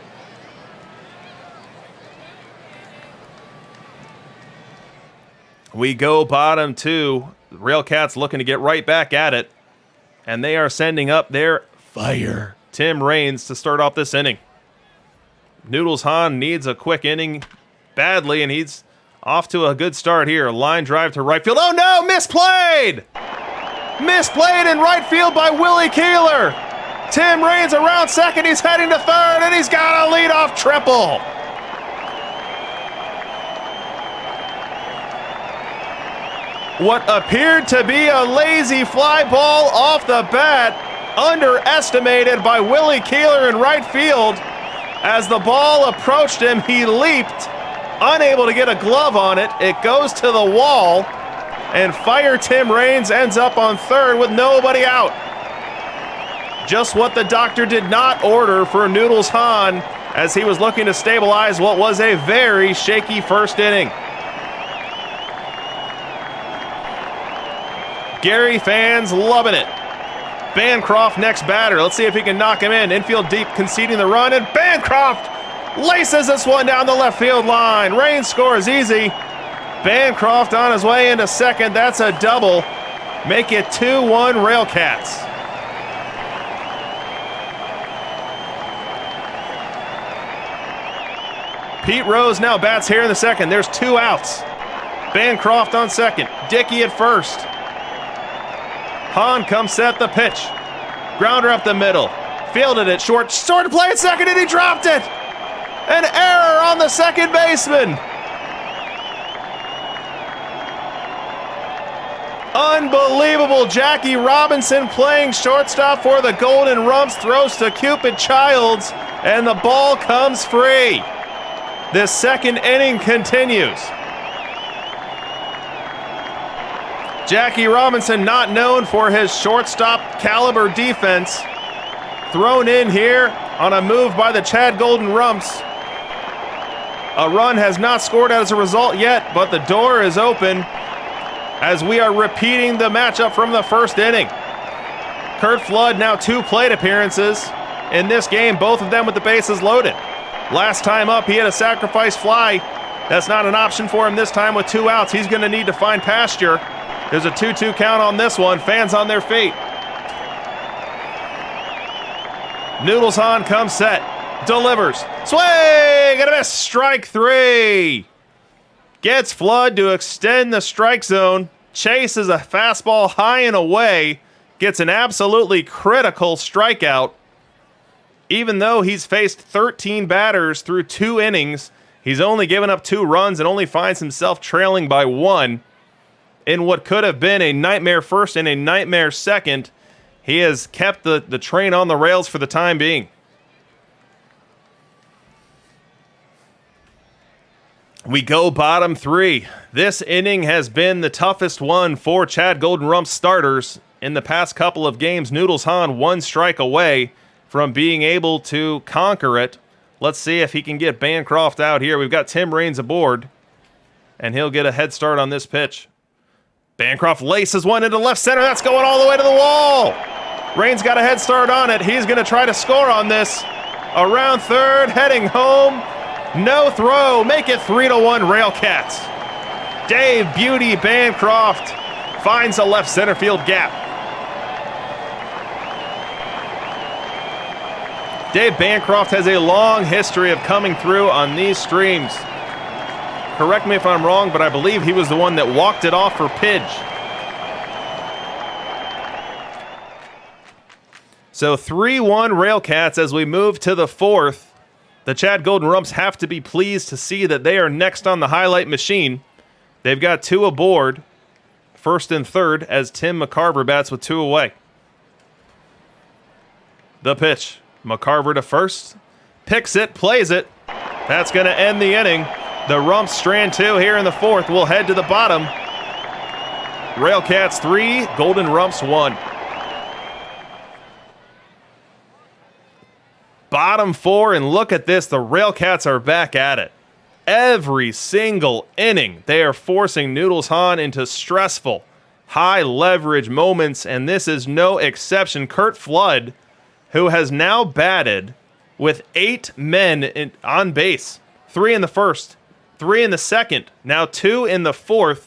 We go bottom 2. The Railcats looking to get right back at it, and they are sending up their fire Tim Raines to start off this inning. Noodles Hahn needs a quick inning badly, and he's off to a good start here. Line drive to right field. Oh no, misplayed! Misplayed in right field by Willie Keeler. Tim Raines around second, he's heading to third, and he's got a leadoff triple. What appeared to be a lazy fly ball off the bat, underestimated by Willie Keeler in right field. As the ball approached him, he leaped, unable to get a glove on it. It goes to the wall, and Fire Tim Raines ends up on third with nobody out. Just what the doctor did not order for Noodles Hahn as he was looking to stabilize what was a very shaky first inning. Gary fans loving it. Bancroft next batter. Let's see if he can knock him in. Infield deep, conceding the run, and Bancroft laces this one down the left field line. Raines scores easy. Bancroft on his way into second. That's a double. Make it 2-1 Railcats. Pete Rose now bats here in the second. There's 2 outs. Bancroft on second. Dickey at first. Hahn comes set the pitch. Grounder up the middle. Fielded it short. Short play at second, and he dropped it. An error on the second baseman. Unbelievable. Jackie Robinson playing shortstop for the Golden Rumps. Throws to Cupid Childs, and the ball comes free. This second inning continues. Jackie Robinson, not known for his shortstop caliber defense, thrown in here on a move by the Chad Golden Rumps. A run has not scored as a result yet, but the door is open as we are repeating the matchup from the first inning. Kurt Flood now 2 plate appearances in this game, both of them with the bases loaded. Last time up, he had a sacrifice fly. That's not an option for him this time with 2 outs. He's going to need to find pasture. There's a 2-2 count on this one. Fans on their feet. Noodles Hahn comes set. Delivers. Swing and a miss. Strike 3. Gets Flood to extend the strike zone. Chases a fastball high and away. Gets an absolutely critical strikeout. Even though he's faced 13 batters through 2 innings, he's only given up 2 runs and only finds himself trailing by 1. In what could have been a nightmare first and a nightmare second, he has kept the train on the rails for the time being. We go bottom 3. This inning has been the toughest one for Chad Golden Rumps starters. In the past couple of games, Noodles Hahn 1 strike away from being able to conquer it. Let's see if he can get Bancroft out here. We've got Tim Raines aboard, and he'll get a head start on this pitch. Bancroft laces one into left center. That's going all the way to the wall. Raines got a head start on it. He's going to try to score on this. Around third, heading home. No throw. Make it 3-1 Railcats. Dave Beauty Bancroft finds a left center field gap. Dave Bancroft has a long history of coming through on these streams. Correct me if I'm wrong, but I believe he was the one that walked it off for Paige. So 3-1 Railcats as we move to the 4th. The Chad Golden Rumps have to be pleased to see that they are next on the highlight machine. They've got 2 aboard, first and third, as Tim McCarver bats with 2 away. The pitch. McCarver to first. picks it, plays it. That's going to end the inning. The Rumps strand 2 here in the 4th. We'll head to the bottom. Railcats 3, Golden Rumps 1. Bottom 4, and look at this. The Railcats are back at it. Every single inning, they are forcing Noodles Hahn into stressful, high-leverage moments, and this is no exception. Curt Flood, who has now batted with 8 men on base, 3 in the 1st, 3 in the 2nd, now 2 in the 4th.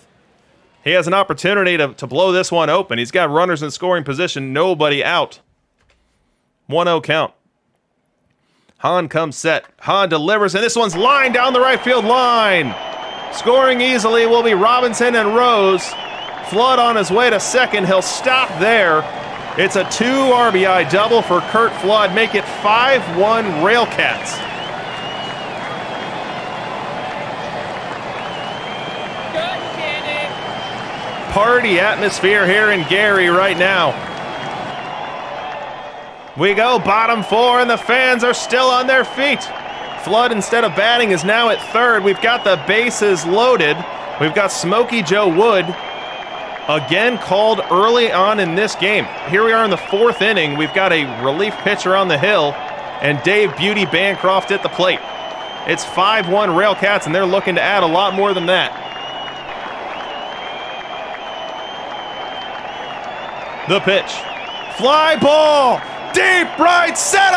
He has an opportunity to blow this one open. He's got runners in scoring position, nobody out. 1-0 count. Hahn comes set. Hahn delivers, and this one's lined down the right field line. Scoring easily will be Robinson and Rose. Flood on his way to second. He'll stop there. It's a 2 RBI double for Curt Flood. Make it 5-1 Railcats. Party atmosphere here in Gary right now. We go bottom 4, and the fans are still on their feet. Flood, instead of batting, is now at third. We've got the bases loaded. We've got Smokey Joe Wood, again called early on in this game. Here we are in the 4th inning. We've got a relief pitcher on the hill, and Dave Beauty Bancroft at the plate. It's 5-1 Railcats, and they're looking to add a lot more than that. The pitch. Fly ball! Deep right center!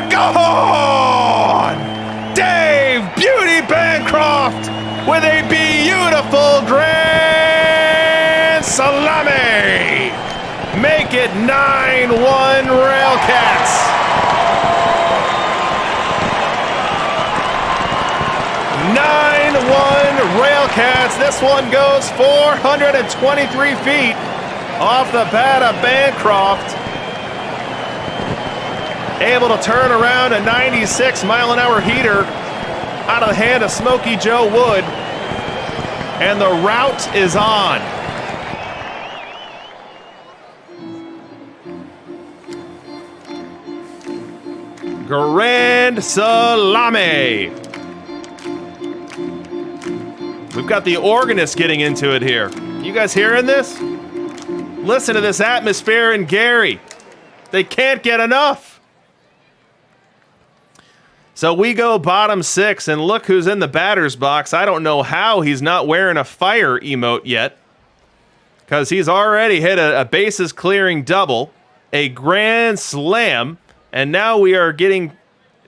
Gone! Dave Beauty Bancroft with a beautiful grand salami! Make it 9-1 Railcats! Railcats. This one goes 423 feet off the bat of Bancroft. Able to turn around a 96-mile-an-hour heater out of the hand of Smokey Joe Wood. And the route is on. Grand salami. We've got the organist getting into it here. You guys hearing this? Listen to this atmosphere in Gary. They can't get enough. So we go bottom 6, and look who's in the batter's box. I don't know how he's not wearing a fire emote yet, because he's already hit a bases clearing double, a grand slam, and now we are getting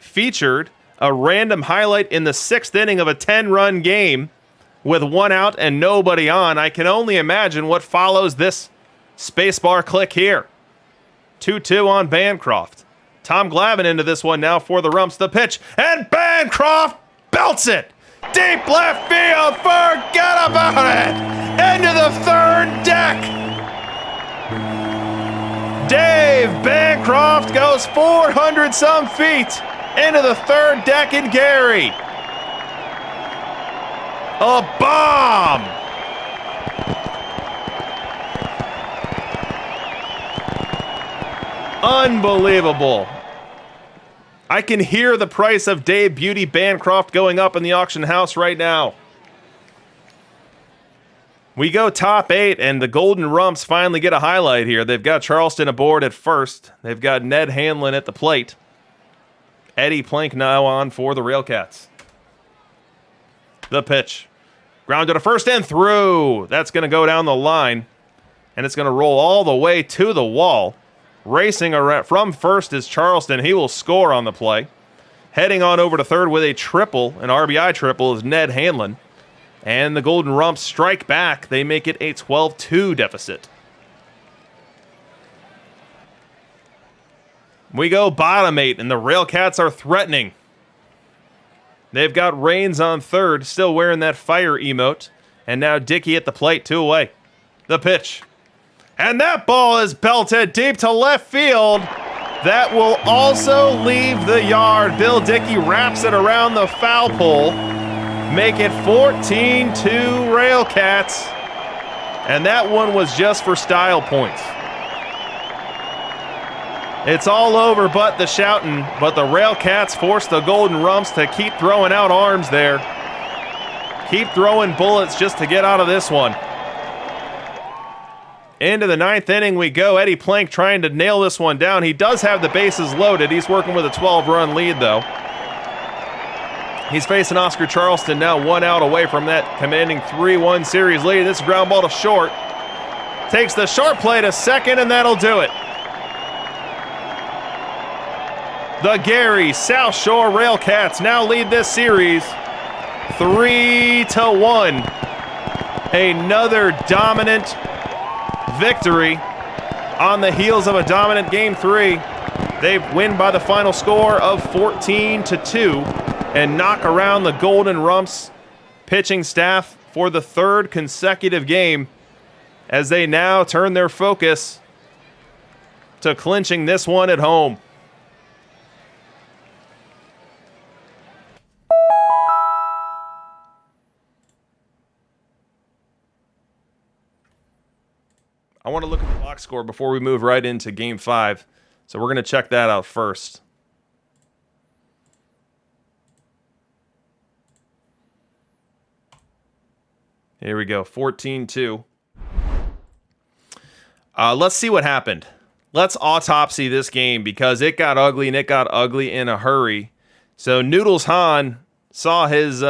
featured a random highlight in the 6th inning of a 10-run game with 1 out and nobody on. I can only imagine what follows this spacebar click here. 2-2 on Bancroft. Tom Glavine into this one now for the Rumps. The pitch, and Bancroft belts it. Deep left field, forget about it. Into the 3rd deck. Dave Bancroft goes 400-some feet into the 3rd deck in Gary. A bomb. Unbelievable. I can hear the price of Dave Beauty Bancroft going up in the auction house right now. We go top 8, and the Golden Rumps finally get a highlight here. They've got Charleston aboard at first. They've got Ned Hanlon at the plate. Eddie Plank now on for the Railcats. The pitch. Grounded to first and through. That's going to go down the line, and it's going to roll all the way to the wall. Racing around from first is Charleston. He will score on the play. Heading on over to third with a triple, an RBI triple, is Ned Hanlon. And the Golden Rumps strike back. They make it a 12-2 deficit. We go bottom 8, and the Railcats are threatening. They've got Rains on third, still wearing that fire emote. And now Dickey at the plate, 2 away. The pitch. And that ball is belted deep to left field. That will also leave the yard. Bill Dickey wraps it around the foul pole. Make it 14-2 Railcats. And that one was just for style points. It's all over but the shouting, but the Railcats force the Golden Rumps to keep throwing out arms there. Keep throwing bullets just to get out of this one. Into the 9th inning we go. Eddie Plank trying to nail this one down. He does have the bases loaded. He's working with a 12-run lead, though. He's facing Oscar Charleston now, 1 out away from that commanding 3-1 series lead. This ground ball to short. Takes the short play to second, and that'll do it. The Gary Southshore Railcats now lead this series 3-1. Another dominant victory on the heels of a dominant Game 3. They win by the final score of 14-2 and knock around the Golden Rumps pitching staff for the 3rd consecutive game as they now turn their focus to clinching this one at home. I want to look at the box score before we move right into Game 5. So we're going to check that out first. Here we go, 14-2. Let's see what happened. Let's autopsy this game because it got ugly, and it got ugly in a hurry. So Noodles Hahn saw his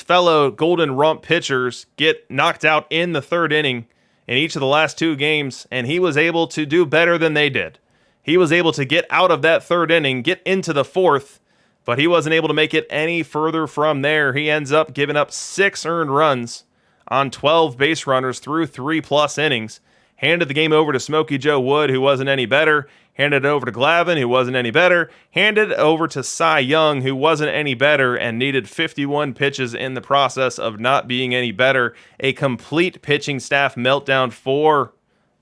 fellow Golden Rump pitchers get knocked out in the 3rd inning in each of the last 2 games, and he was able to do better than they did. He was able to get out of that 3rd inning, get into the 4th, but he wasn't able to make it any further from there. He ends up giving up 6 earned runs on 12 base runners through 3+ innings. Handed the game over to Smokey Joe Wood, who wasn't any better. Handed it over to Glavin, who wasn't any better. Handed it over to Cy Young, who wasn't any better and needed 51 pitches in the process of not being any better. A complete pitching staff meltdown for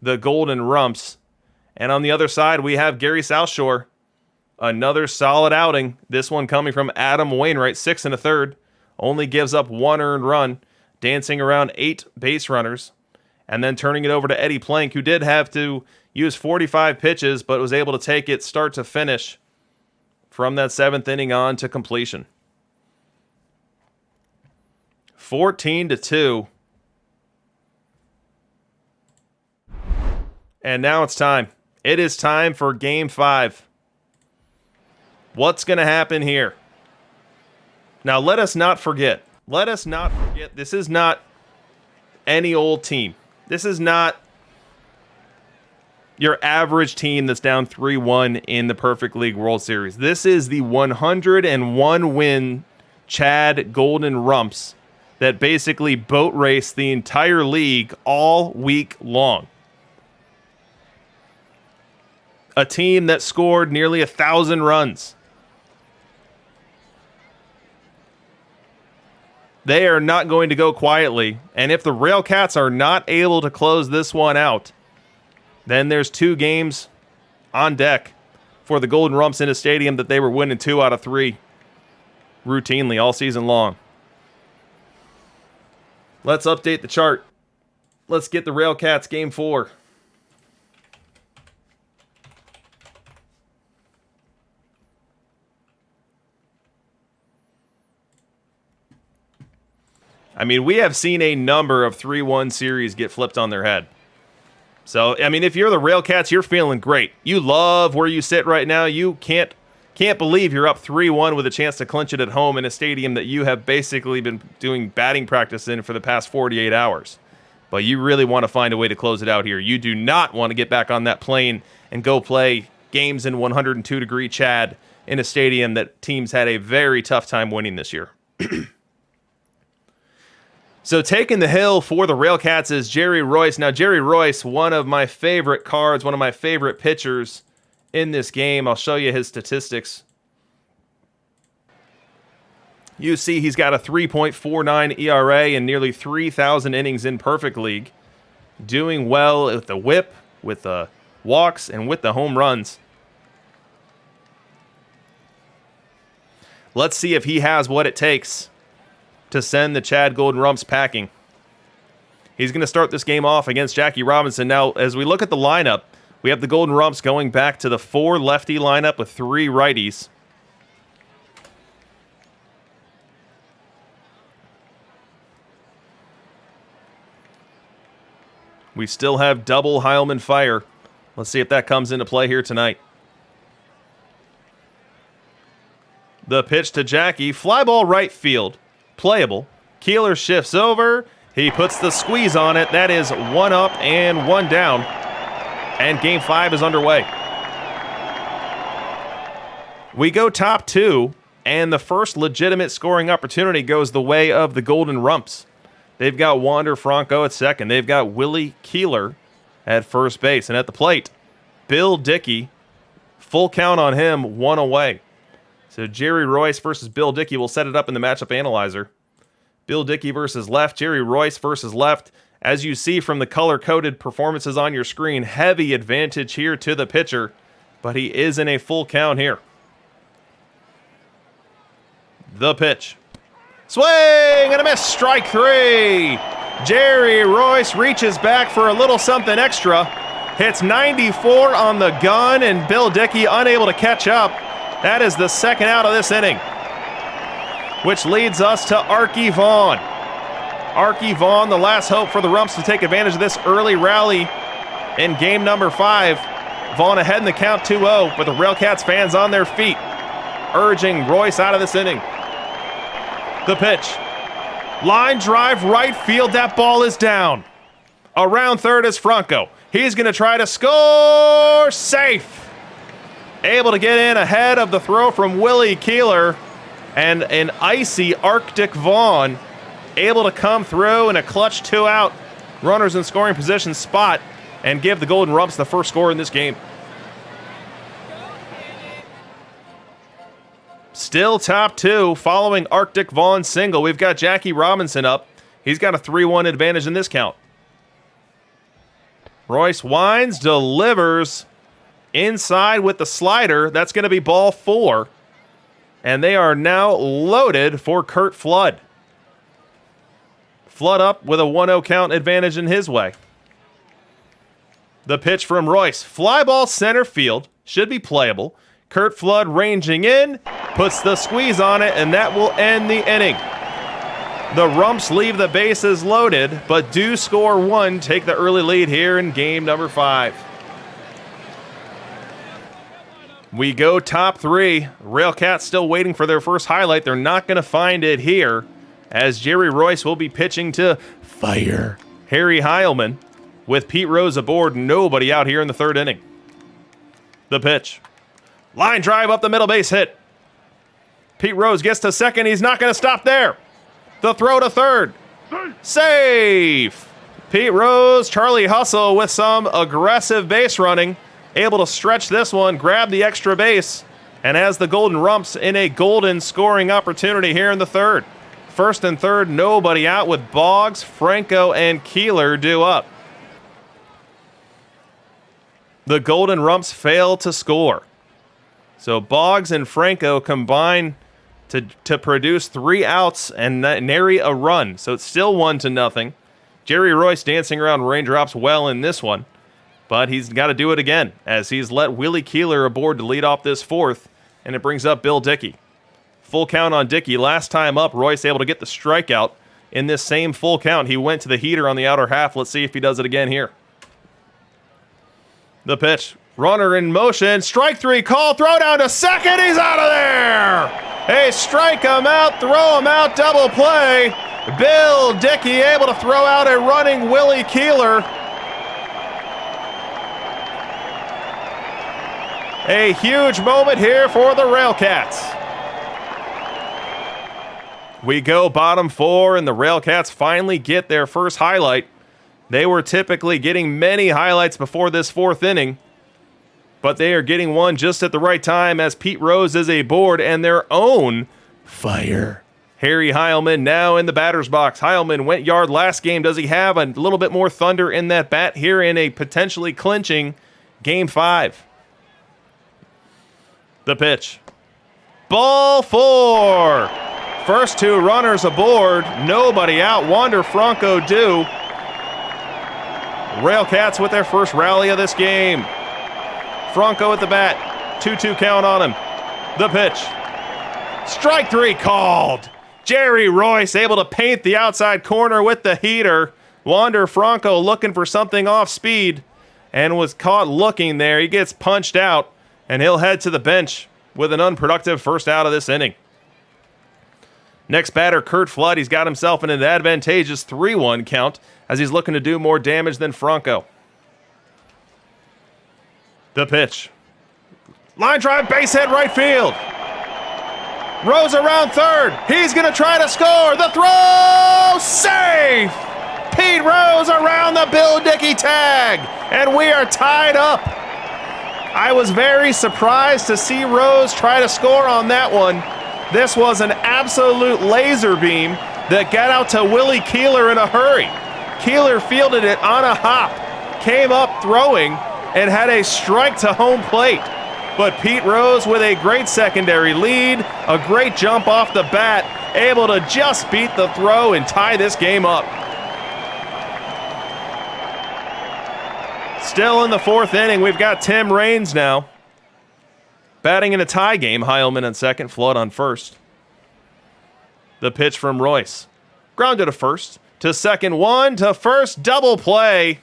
the Golden Rumps. And on the other side, we have Gary Southshore. Another solid outing. This one coming from Adam Wainwright, 6 1/3. Only gives up 1 earned run, dancing around 8 base runners. And then turning it over to Eddie Plank, who did have to use 45 pitches, but was able to take it start to finish from that 7th inning on to completion. 14-2. And now it's time. It is time for Game 5. What's going to happen here? Now, let us not forget. This is not any old team. This is not your average team that's down 3-1 in the Perfect League World Series. This is the 101-win Chad Golden Rumps that basically boat raced the entire league all week long. A team that scored nearly 1,000 runs. They are not going to go quietly, and if the Railcats are not able to close this one out, then there's 2 games on deck for the Golden Rumps in a stadium that they were winning 2 out of 3 routinely all season long. Let's update the chart. Let's get the Railcats Game 4. I mean, we have seen a number of 3-1 series get flipped on their head. So, I mean, if you're the Railcats, you're feeling great. You love where you sit right now. You can't believe you're up 3-1 with a chance to clinch it at home in a stadium that you have basically been doing batting practice in for the past 48 hours. But you really want to find a way to close it out here. You do not want to get back on that plane and go play games in 102-degree Chad in a stadium that teams had a very tough time winning this year. So taking the hill for the Railcats is Jerry Royce. Now, Jerry Royce, one of my favorite cards, one of my favorite pitchers in this game. I'll show you his statistics. You see he's got a 3.49 ERA and nearly 3,000 innings in Perfect League. Doing well with the whip, with the walks, and with the home runs. Let's see if he has what it takes to send the Chad Golden Rumps packing. He's going to start this game off against Jackie Robinson. Now, as we look at the lineup, We have the Golden Rumps going back to the 4 lefty lineup with 3 righties. We still have double Heilman fire. Let's see if that comes into play here tonight. The pitch to Jackie. Fly ball right field. Playable. Keeler shifts over. He puts the squeeze on it. That is 1 up and 1 down. And game 5 is underway. We go top 2, and the first legitimate scoring opportunity goes the way of the Golden Rumps. They've got Wander Franco at second. They've got Willie Keeler at first base. And at the plate, Bill Dickey. Full count on him, 1 away. So Jerry Royce versus Bill Dickey. We'll set it up in the matchup analyzer. Bill Dickey versus left. Jerry Royce versus left. As you see from the color-coded performances on your screen, heavy advantage here to the pitcher. But he is in a full count here. The pitch. Swing and a miss, strike 3. Jerry Royce reaches back for a little something extra. Hits 94 on the gun, and Bill Dickey unable to catch up. That is the second out of this inning. Which leads us to Arky Vaughn. Arky Vaughn, the last hope for the Rumps to take advantage of this early rally in game number 5. Vaughn ahead in the count 2-0, but the Railcats fans on their feet, urging Royce out of this inning. The pitch. Line drive right field. That ball is down. Around third is Franco. He's going to try to score. Safe. Able to get in ahead of the throw from Willie Keeler. And an icy Arctic Vaughn able to come through in a clutch 2-out runners in scoring position spot and give the Golden Rumps the first score in this game. Still top 2 following Arctic Vaughn's single. We've got Jackie Robinson up. He's got a 3-1 advantage in this count. Royce winds, delivers inside with the slider. That's going to be ball 4. And they are now loaded for Curt Flood. Flood up with a 1-0 count advantage in his way. The pitch from Royce. Fly ball center field. Should be playable. Curt Flood ranging in, puts the squeeze on it, and that will end the inning. The Rumps leave the bases loaded, but do score 1, take the early lead here in game number 5. We go top 3. Railcats still waiting for their first highlight. They're not going to find it here, as Jerry Royce will be pitching to fire Harry Heilman. With Pete Rose aboard, nobody out here in the 3rd inning. The pitch. Line drive up the middle base hit. Pete Rose gets to second. He's not going to stop there. The throw to third. Safe. Pete Rose, Charlie Hustle with some aggressive base running. Able to stretch this one, grab the extra base, and has the Golden Rumps in a golden scoring opportunity here in the 3rd. First and third, nobody out with Boggs, Franco, and Keeler due up. The Golden Rumps fail to score. So Boggs and Franco combine to produce 3 outs and nary a run. So it's still 1-0. Jerry Royce dancing around raindrops well in this one. But he's got to do it again, as he's let Willie Keeler aboard to lead off this 4th, and it brings up Bill Dickey. Full count on Dickey. Last time up, Royce able to get the strikeout. In this same full count, he went to the heater on the outer half. Let's see if he does it again here. The pitch. Runner in motion. Strike 3 call. Throw down to second. He's out of there. Hey, strike him out. Throw him out. Double play. Bill Dickey able to throw out a running Willie Keeler. A huge moment here for the Railcats. We go bottom 4, and the Railcats finally get their first highlight. They were typically getting many highlights before this 4th inning, but they are getting one just at the right time as Pete Rose is aboard and their own fire. Harry Heilman now in the batter's box. Heilman went yard last game. Does he have a little bit more thunder in that bat here in a potentially clinching Game 5? The pitch. Ball 4. First 2 runners aboard. Nobody out. Wander Franco due. Railcats with their first rally of this game. Franco at the bat. 2-2 count on him. The pitch. Strike 3 called. Jerry Royce able to paint the outside corner with the heater. Wander Franco looking for something off speed and was caught looking there. He gets punched out, and he'll head to the bench with an unproductive first out of this inning. Next batter, Curt Flood. He's got himself in an advantageous 3-1 count as he's looking to do more damage than Franco. The pitch. Line drive, base hit, right field. Rose around third. He's going to try to score. The throw, safe. Pete Rose around the Bill Dickey tag, and we are tied up. I was very surprised to see Rose try to score on that one. This was an absolute laser beam that got out to Willie Keeler in a hurry. Keeler fielded it on a hop, came up throwing, and had a strike to home plate. But Pete Rose with a great secondary lead, a great jump off the bat, able to just beat the throw and tie this game up. Still in the fourth inning, we've got Tim Raines now. Batting in a tie game, Heilman on second, Flood on first. The pitch from Royce. Grounded to first, to second, one, to first, double play.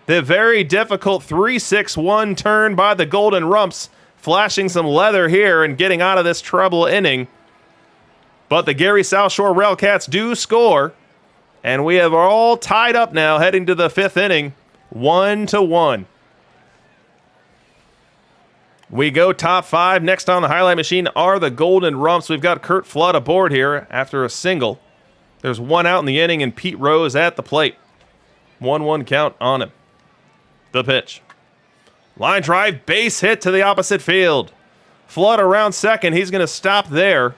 The very difficult 3-6-1 turn by the Golden Rumps, flashing some leather here and getting out of this treble inning. But the Gary Southshore Railcats do score, and we have all tied up now heading to the fifth inning, 1-1. We go top five. Next on the highlight machine are the Golden Rumps. We've got Curt Flood aboard here after a single. There's one out in the inning, and Pete Rose at the plate. 1-1 count on him. The pitch. Line drive, base hit to the opposite field. Flood around second. He's going to stop there.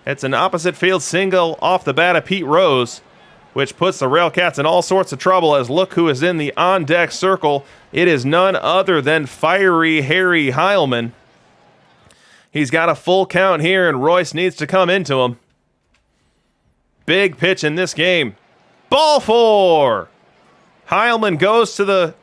It's an opposite field single off the bat of Pete Rose, which puts the Railcats in all sorts of trouble as look who is in the on-deck circle. It is none other than Fiery Harry Heilman. He's got a full count here, and Royce needs to come into him. Big pitch in this game. Ball 4. Heilman goes to the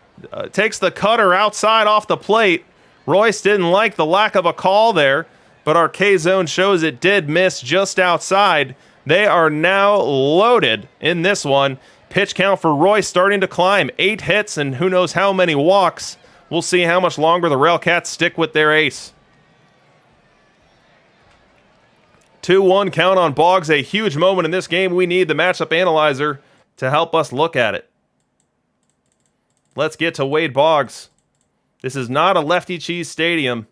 takes the cutter outside off the plate. Royce didn't like the lack of a call there, but our K-zone shows it did miss just outside. They are now loaded in this one. Pitch count for Royce starting to climb. 8 hits and who knows how many walks. We'll see how much longer the Railcats stick with their ace. 2-1 count on Boggs. A huge moment in this game. We need the matchup analyzer to help us look at it. Let's get to Wade Boggs. This is not a lefty cheese stadium.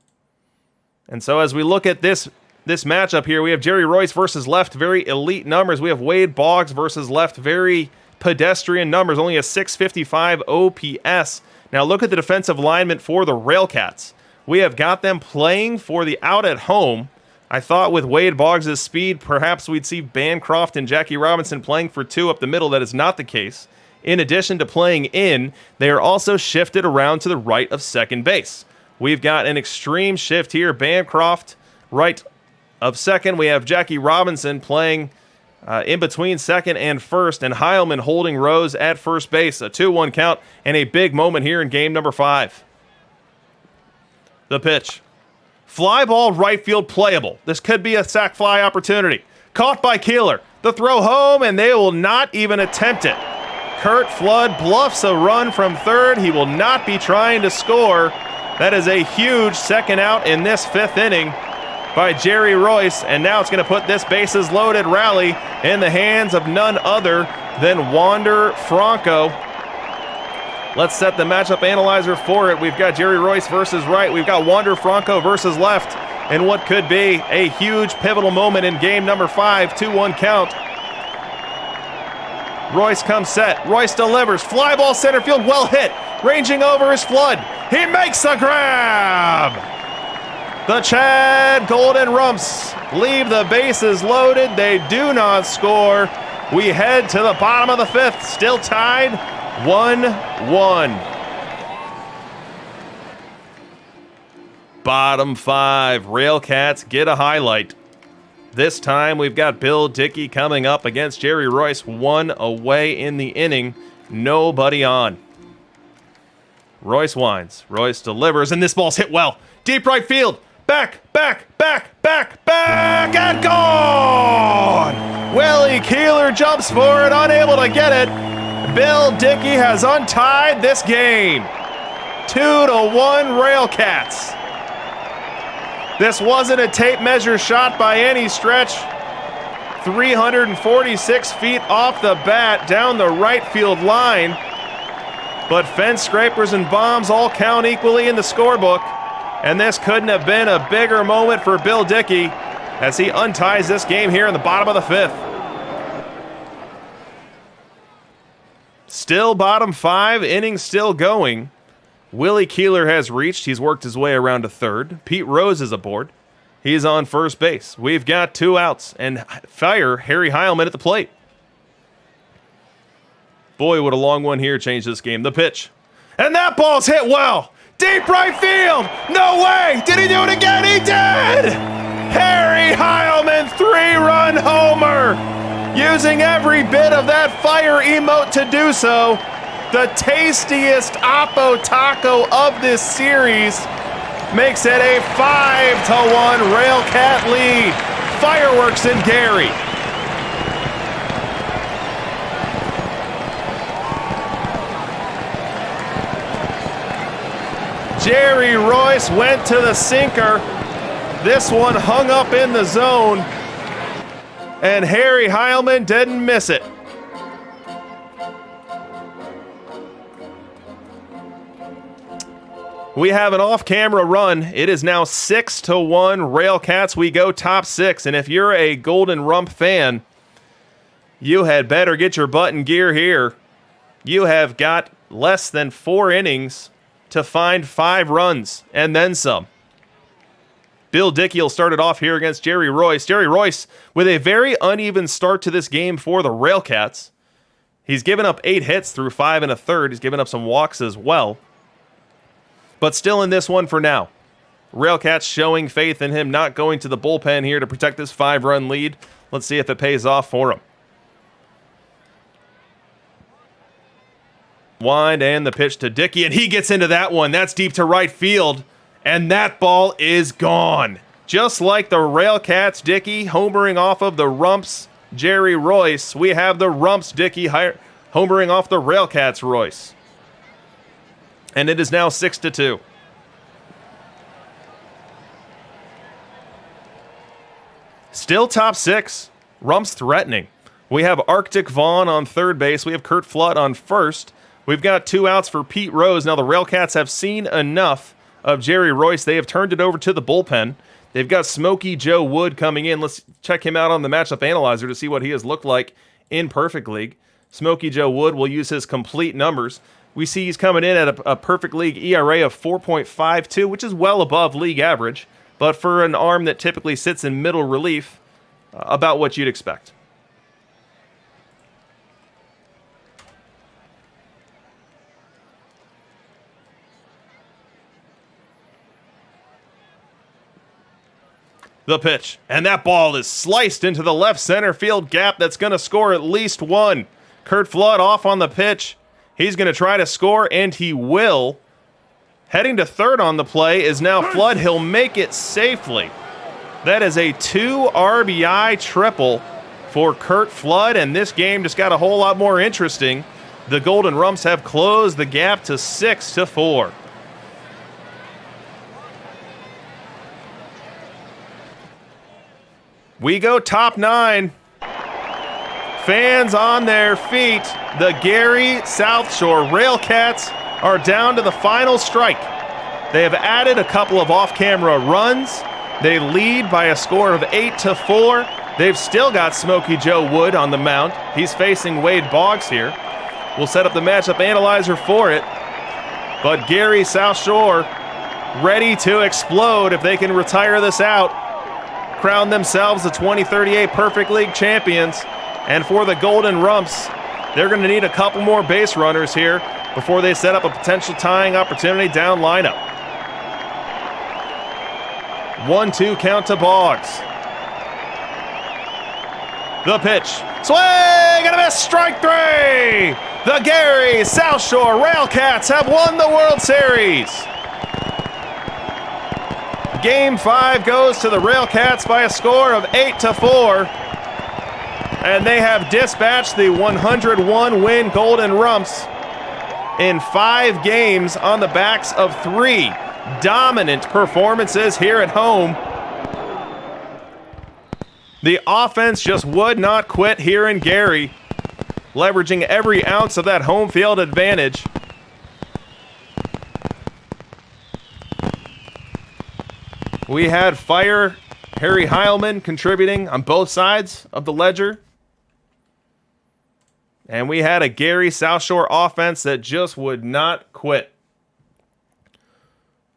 And so as we look at this matchup here, we have Jerry Royce versus left, very elite numbers. We have Wade Boggs versus left, very pedestrian numbers, only a 655 OPS. Now look at the defensive alignment for the Railcats. We have got them playing for the out at home. I thought with Wade Boggs' speed, perhaps we'd see Bancroft and Jackie Robinson playing for 2 up the middle. That is not the case. In addition to playing in, they are also shifted around to the right of second base. We've got an extreme shift here. Bancroft, right of second. We have Jackie Robinson playing in between second and first, and Heilman holding Rose at first base. A 2-1 count and a big moment here in game number 5. The pitch. Fly ball right field playable. This could be a sac fly opportunity. Caught by Keeler. The throw home, and they will not even attempt it. Curt Flood bluffs a run from third. He will not be trying to score. That is a huge second out in this fifth inning by Jerry Royce, and now it's going to put this bases loaded rally in the hands of none other than Wander Franco. Let's set the matchup analyzer for it. We've got Jerry Royce versus right. We've got Wander Franco versus left, and what could be a huge pivotal moment in game number 5, 2-1 count. Royce comes set. Royce delivers. Fly ball center field, well hit. Ranging over is Flood. He makes the grab. The Chad Golden Rumps leave the bases loaded. They do not score. We head to the bottom of the fifth. Still tied 1-1. Bottom 5. Railcats get a highlight. This time we've got Bill Dickey coming up against Jerry Royce, 1 away in the inning. Nobody on. Royce winds. Royce delivers, and this ball's hit well. Deep right field. Back, and gone! Willie Keeler jumps for it, unable to get it. Bill Dickey has untied this game. 2-1 Railcats. This wasn't a tape measure shot by any stretch. 346 feet off the bat down the right field line. But fence scrapers and bombs all count equally in the scorebook. And this couldn't have been a bigger moment for Bill Dickey as he unties this game here in the bottom of the 5th. Still bottom 5, innings still going. Willie Keeler has reached. He's worked his way around to third. Pete Rose is aboard. He's on first base. We've got 2 outs and fire Harry Heilman at the plate. Boy, would a long one here change this game. The pitch. And that ball's hit well. Deep right field. No way. Did he do it again? He did. Harry Heilman, 3-run homer. Using every bit of that fire emote to do so. The tastiest Oppo taco of this series makes it a 5-1 Railcat lead. Fireworks in Gary. Jerry Royce went to the sinker. This one hung up in the zone. And Harry Heilman didn't miss it. We have an off-camera run. It is now 6-1 Railcats. We go top 6. And if you're a Golden Rump fan, you had better get your butt in gear here. You have got less than 4 innings to find 5 runs and then some. Bill Dickey will start it off here against Jerry Royce. Jerry Royce with a very uneven start to this game for the Railcats. He's given up 8 hits through 5 1/3. He's given up some walks as well. But still in this one for now. Railcats showing faith in him, not going to the bullpen here to protect this 5-run lead. Let's see if it pays off for him. Wind and the pitch to Dickey, and he gets into that one. That's deep to right field, and that ball is gone. Just like the Railcats, Dickey homering off of the Rumps, Jerry Royce. We have the Rumps, Dickey homering off the Railcats, Royce. And it is now 6-2. Still top 6. Rumps threatening. We have Arctic Vaughn on third base. We have Kurt Flood on first. We've got 2 outs for Pete Rose. Now the Railcats have seen enough of Jerry Royce. They have turned it over to the bullpen. They've got Smokey Joe Wood coming in. Let's check him out on the matchup analyzer to see what he has looked like in Perfect League. Smokey Joe Wood will use his complete numbers. We see he's coming in at a Perfect League ERA of 4.52, which is well above league average, but for an arm that typically sits in middle relief, about what you'd expect. The pitch, and that ball is sliced into the left center field gap. That's going to score at least 1. Kurt Flood off on the pitch. He's going to try to score, and he will. Heading to third on the play is now Flood. He'll make it safely. That is a 2 RBI triple for Kurt Flood, and this game just got a whole lot more interesting. The Golden Rumps have closed the gap to 6-4. We go top 9. Fans on their feet. The Gary Southshore Railcats are down to the final strike. They have added a couple of off-camera runs. They lead by a score of 8-4. They've still got Smokey Joe Wood on the mound. He's facing Wade Boggs here. We'll set up the matchup analyzer for it. But Gary Southshore ready to explode if they can retire this out. Crown themselves the 2038 Perfect League champions. And for the Golden Rumps, they're going to need a couple more base runners here before they set up a potential tying opportunity down lineup. 1-2 count to Boggs. The pitch. Swing and a miss. Strike 3. The Gary Southshore Railcats have won the World Series. Game 5 goes to the Railcats by a score of 8-4. And they have dispatched the 101-win Golden Rumps in 5 games on the backs of 3 dominant performances here at home. The offense just would not quit here in Gary, leveraging every ounce of that home field advantage. We had Fire Harry Heilman contributing on both sides of the ledger. And we had a Gary Southshore offense that just would not quit.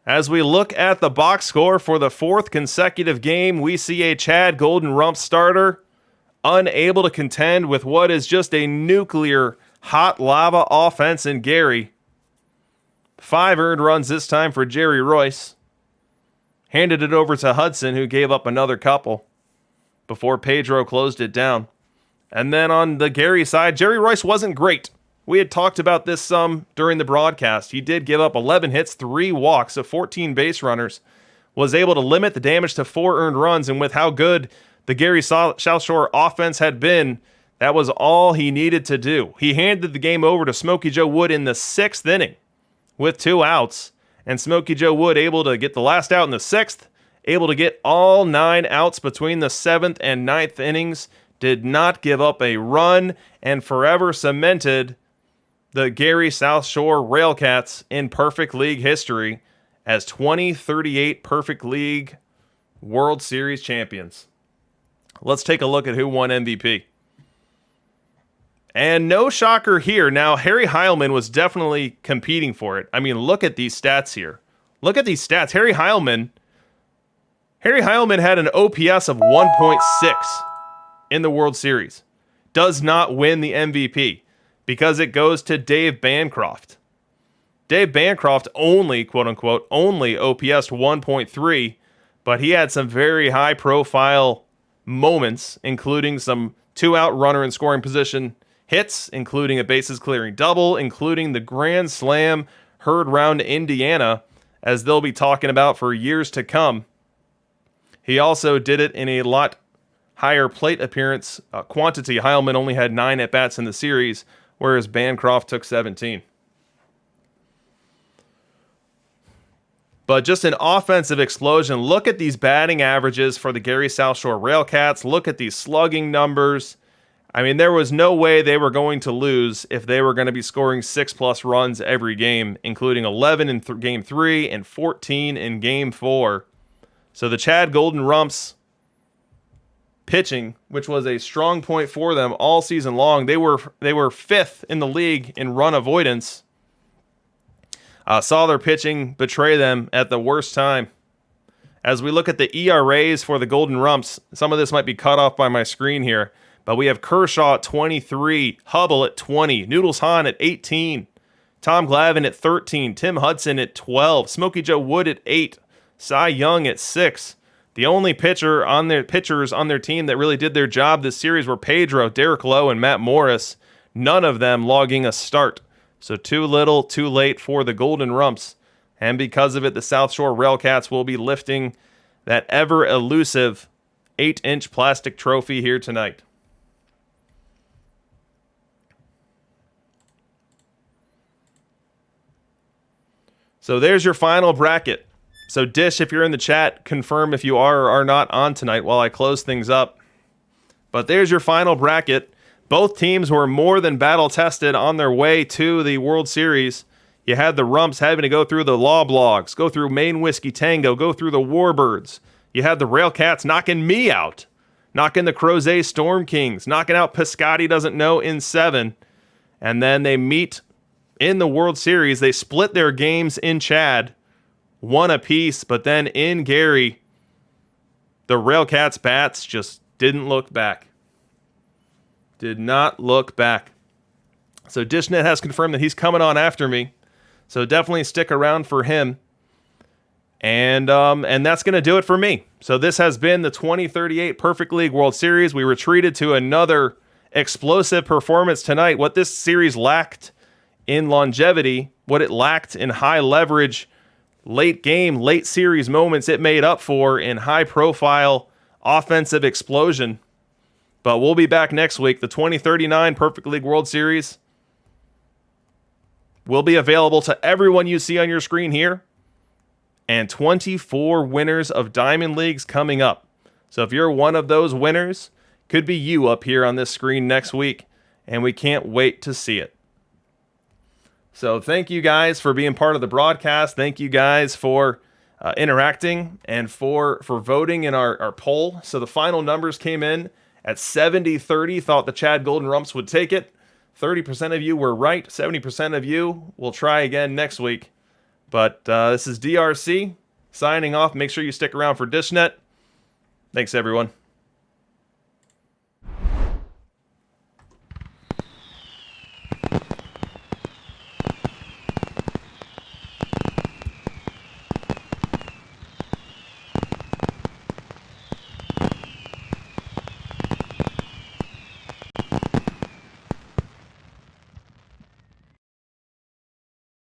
As we look at the box score for the 4th consecutive game, we see a Chad Golden Rumps starter unable to contend with what is just a nuclear hot lava offense in Gary. 5 earned runs this time for Jerry Royce. Handed it over to Hudson, who gave up another couple before Pedro closed it down. And then on the Gary side, Jerry Royce wasn't great. We had talked about this some during the broadcast. He did give up 11 hits, 3 walks, of 14 base runners, was able to limit the damage to 4 earned runs, and with how good the Gary Southshore offense had been, that was all he needed to do. He handed the game over to Smokey Joe Wood in the 6th inning with 2 outs, and Smokey Joe Wood able to get the last out in the 6th, able to get all 9 outs between the 7th and 9th innings, did not give up a run, and forever cemented the Gary Southshore Railcats in perfect league history as 2038 perfect league World Series champions. Let's take a look at who won MVP. And no shocker here. Now, Harry Heilman was definitely competing for it. I mean, look at these stats here. Look at these stats. Harry Heilman had an OPS of 1.6 in the World Series. Does not win the MVP. Because it goes to Dave Bancroft. Dave Bancroft only, quote-unquote, only OPS'd 1.3, but he had some very high-profile moments, including some 2-out runner in scoring position hits, including a bases-clearing double, including the grand slam heard round Indiana, as they'll be talking about for years to come. He also did it in a lot higher plate appearance quantity. Heilman only had 9 at-bats in the series, whereas Bancroft took 17. But just an offensive explosion. Look at these batting averages for the Gary Southshore Railcats. Look at these slugging numbers. I mean, there was no way they were going to lose if they were going to be scoring 6+ runs every game, including 11 in Game 3 and 14 in Game 4. So the Chad Golden Rumps pitching, which was a strong point for them all season long. They were 5th in the league in run avoidance. Saw their pitching betray them at the worst time. As we look at the ERAs for the Golden Rumps, some of this might be cut off by my screen here, but we have Kershaw at 23, Hubble at 20, Noodles Hahn at 18, Tom Glavine at 13, Tim Hudson at 12, Smokey Joe Wood at 8, Cy Young at 6. The only pitchers on their team that really did their job this series were Pedro, Derek Lowe, and Matt Morris. None of them logging a start. So too little, too late for the Golden Rumps. And because of it, the Southshore Railcats will be lifting that ever-elusive 8-inch plastic trophy here tonight. So there's your final bracket. So Dish, if you're in the chat, confirm if you are or are not on tonight while I close things up. But there's your final bracket. Both teams were more than battle-tested on their way to the World Series. You had the Rumps having to go through the Law Blogs, go through Maine Whiskey Tango, go through the Warbirds. You had the Railcats knocking me out, knocking the Crozet Storm Kings, knocking out Piscotti Doesn't Know in 7. And then they meet in the World Series. They split their games in Chad, 1 apiece, but then in Gary, the Railcats bats just didn't look back. Did not look back. So Dishnet has confirmed that he's coming on after me. So definitely stick around for him. And that's going to do it for me. So this has been the 2038 Perfect League World Series. We retreated to another explosive performance tonight. What this series lacked in longevity, what it lacked in high leverage, late game, late series moments, it made up for in high profile offensive explosion. But we'll be back next week. The 2039 Perfect League World Series will be available to everyone you see on your screen here. And 24 winners of Diamond Leagues coming up. So if you're one of those winners, could be you up here on this screen next week. And we can't wait to see it. So thank you guys for being part of the broadcast. Thank you guys for interacting and for voting in our poll. So the final numbers came in at 70-30. Thought the Chad Golden Rumps would take it. 30% of you were right. 70% of you will try again next week. But this is DRC signing off. Make sure you stick around for DishNet. Thanks, everyone.